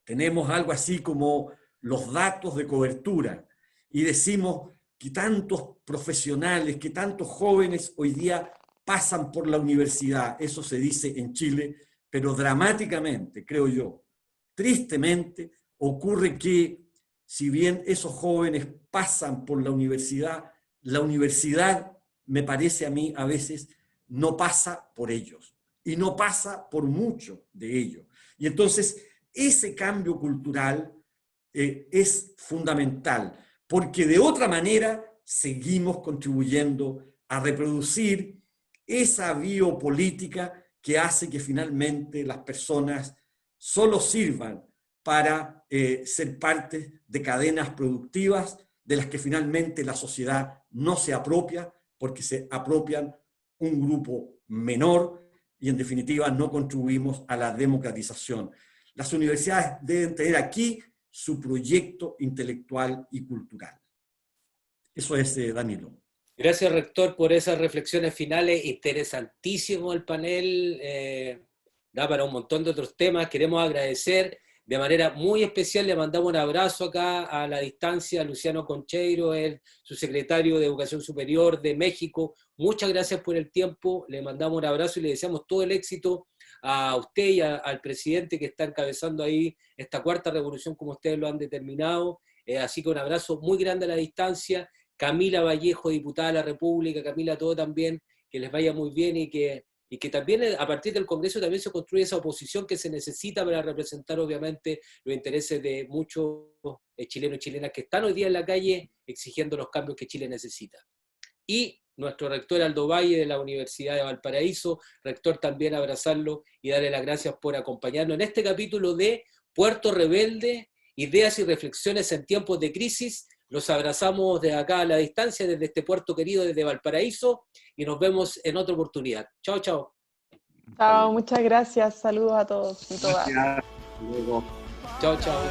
tenemos algo así como los datos de cobertura y decimos que tantos profesionales, que tantos jóvenes hoy día pasan por la universidad. Eso se dice en Chile, pero dramáticamente, creo yo, tristemente, ocurre que si bien esos jóvenes pasan por la universidad me parece a mí a veces no pasa por ellos, y no pasa por mucho de ellos. Y entonces ese cambio cultural es fundamental, porque de otra manera seguimos contribuyendo a reproducir esa biopolítica que hace que finalmente las personas solo sirvan para ser parte de cadenas productivas de las que finalmente la sociedad no se apropia, porque se apropian un grupo menor y en definitiva no contribuimos a la democratización. Las universidades deben tener aquí su proyecto intelectual y cultural. Eso es, Danilo. Gracias, rector, por esas reflexiones finales. Interesantísimo el panel. da para un montón de otros temas. Queremos agradecer de manera muy especial, le mandamos un abrazo acá a la distancia a Luciano Concheiro, el subsecretario de Educación Superior de México. Muchas gracias por el tiempo, le mandamos un abrazo y le deseamos todo el éxito a usted y al presidente que está encabezando ahí esta cuarta revolución, como ustedes lo han determinado. Así que un abrazo muy grande a la distancia. Camila Vallejo, diputada de la República, Camila, todo también, que les vaya muy bien y que también a partir del Congreso también se construye esa oposición que se necesita para representar obviamente los intereses de muchos chilenos y chilenas que están hoy día en la calle exigiendo los cambios que Chile necesita. Y nuestro rector Aldo Valle de la Universidad de Valparaíso, rector, también abrazarlo y darle las gracias por acompañarnos en este capítulo de Puerto Rebelde, ideas y reflexiones en tiempos de crisis. Los abrazamos de acá a la distancia, desde este puerto querido, desde Valparaíso, y nos vemos en otra oportunidad. Chao, chao. Chao, muchas gracias. Saludos a todos y todas. Gracias. Luego. Chao, chao.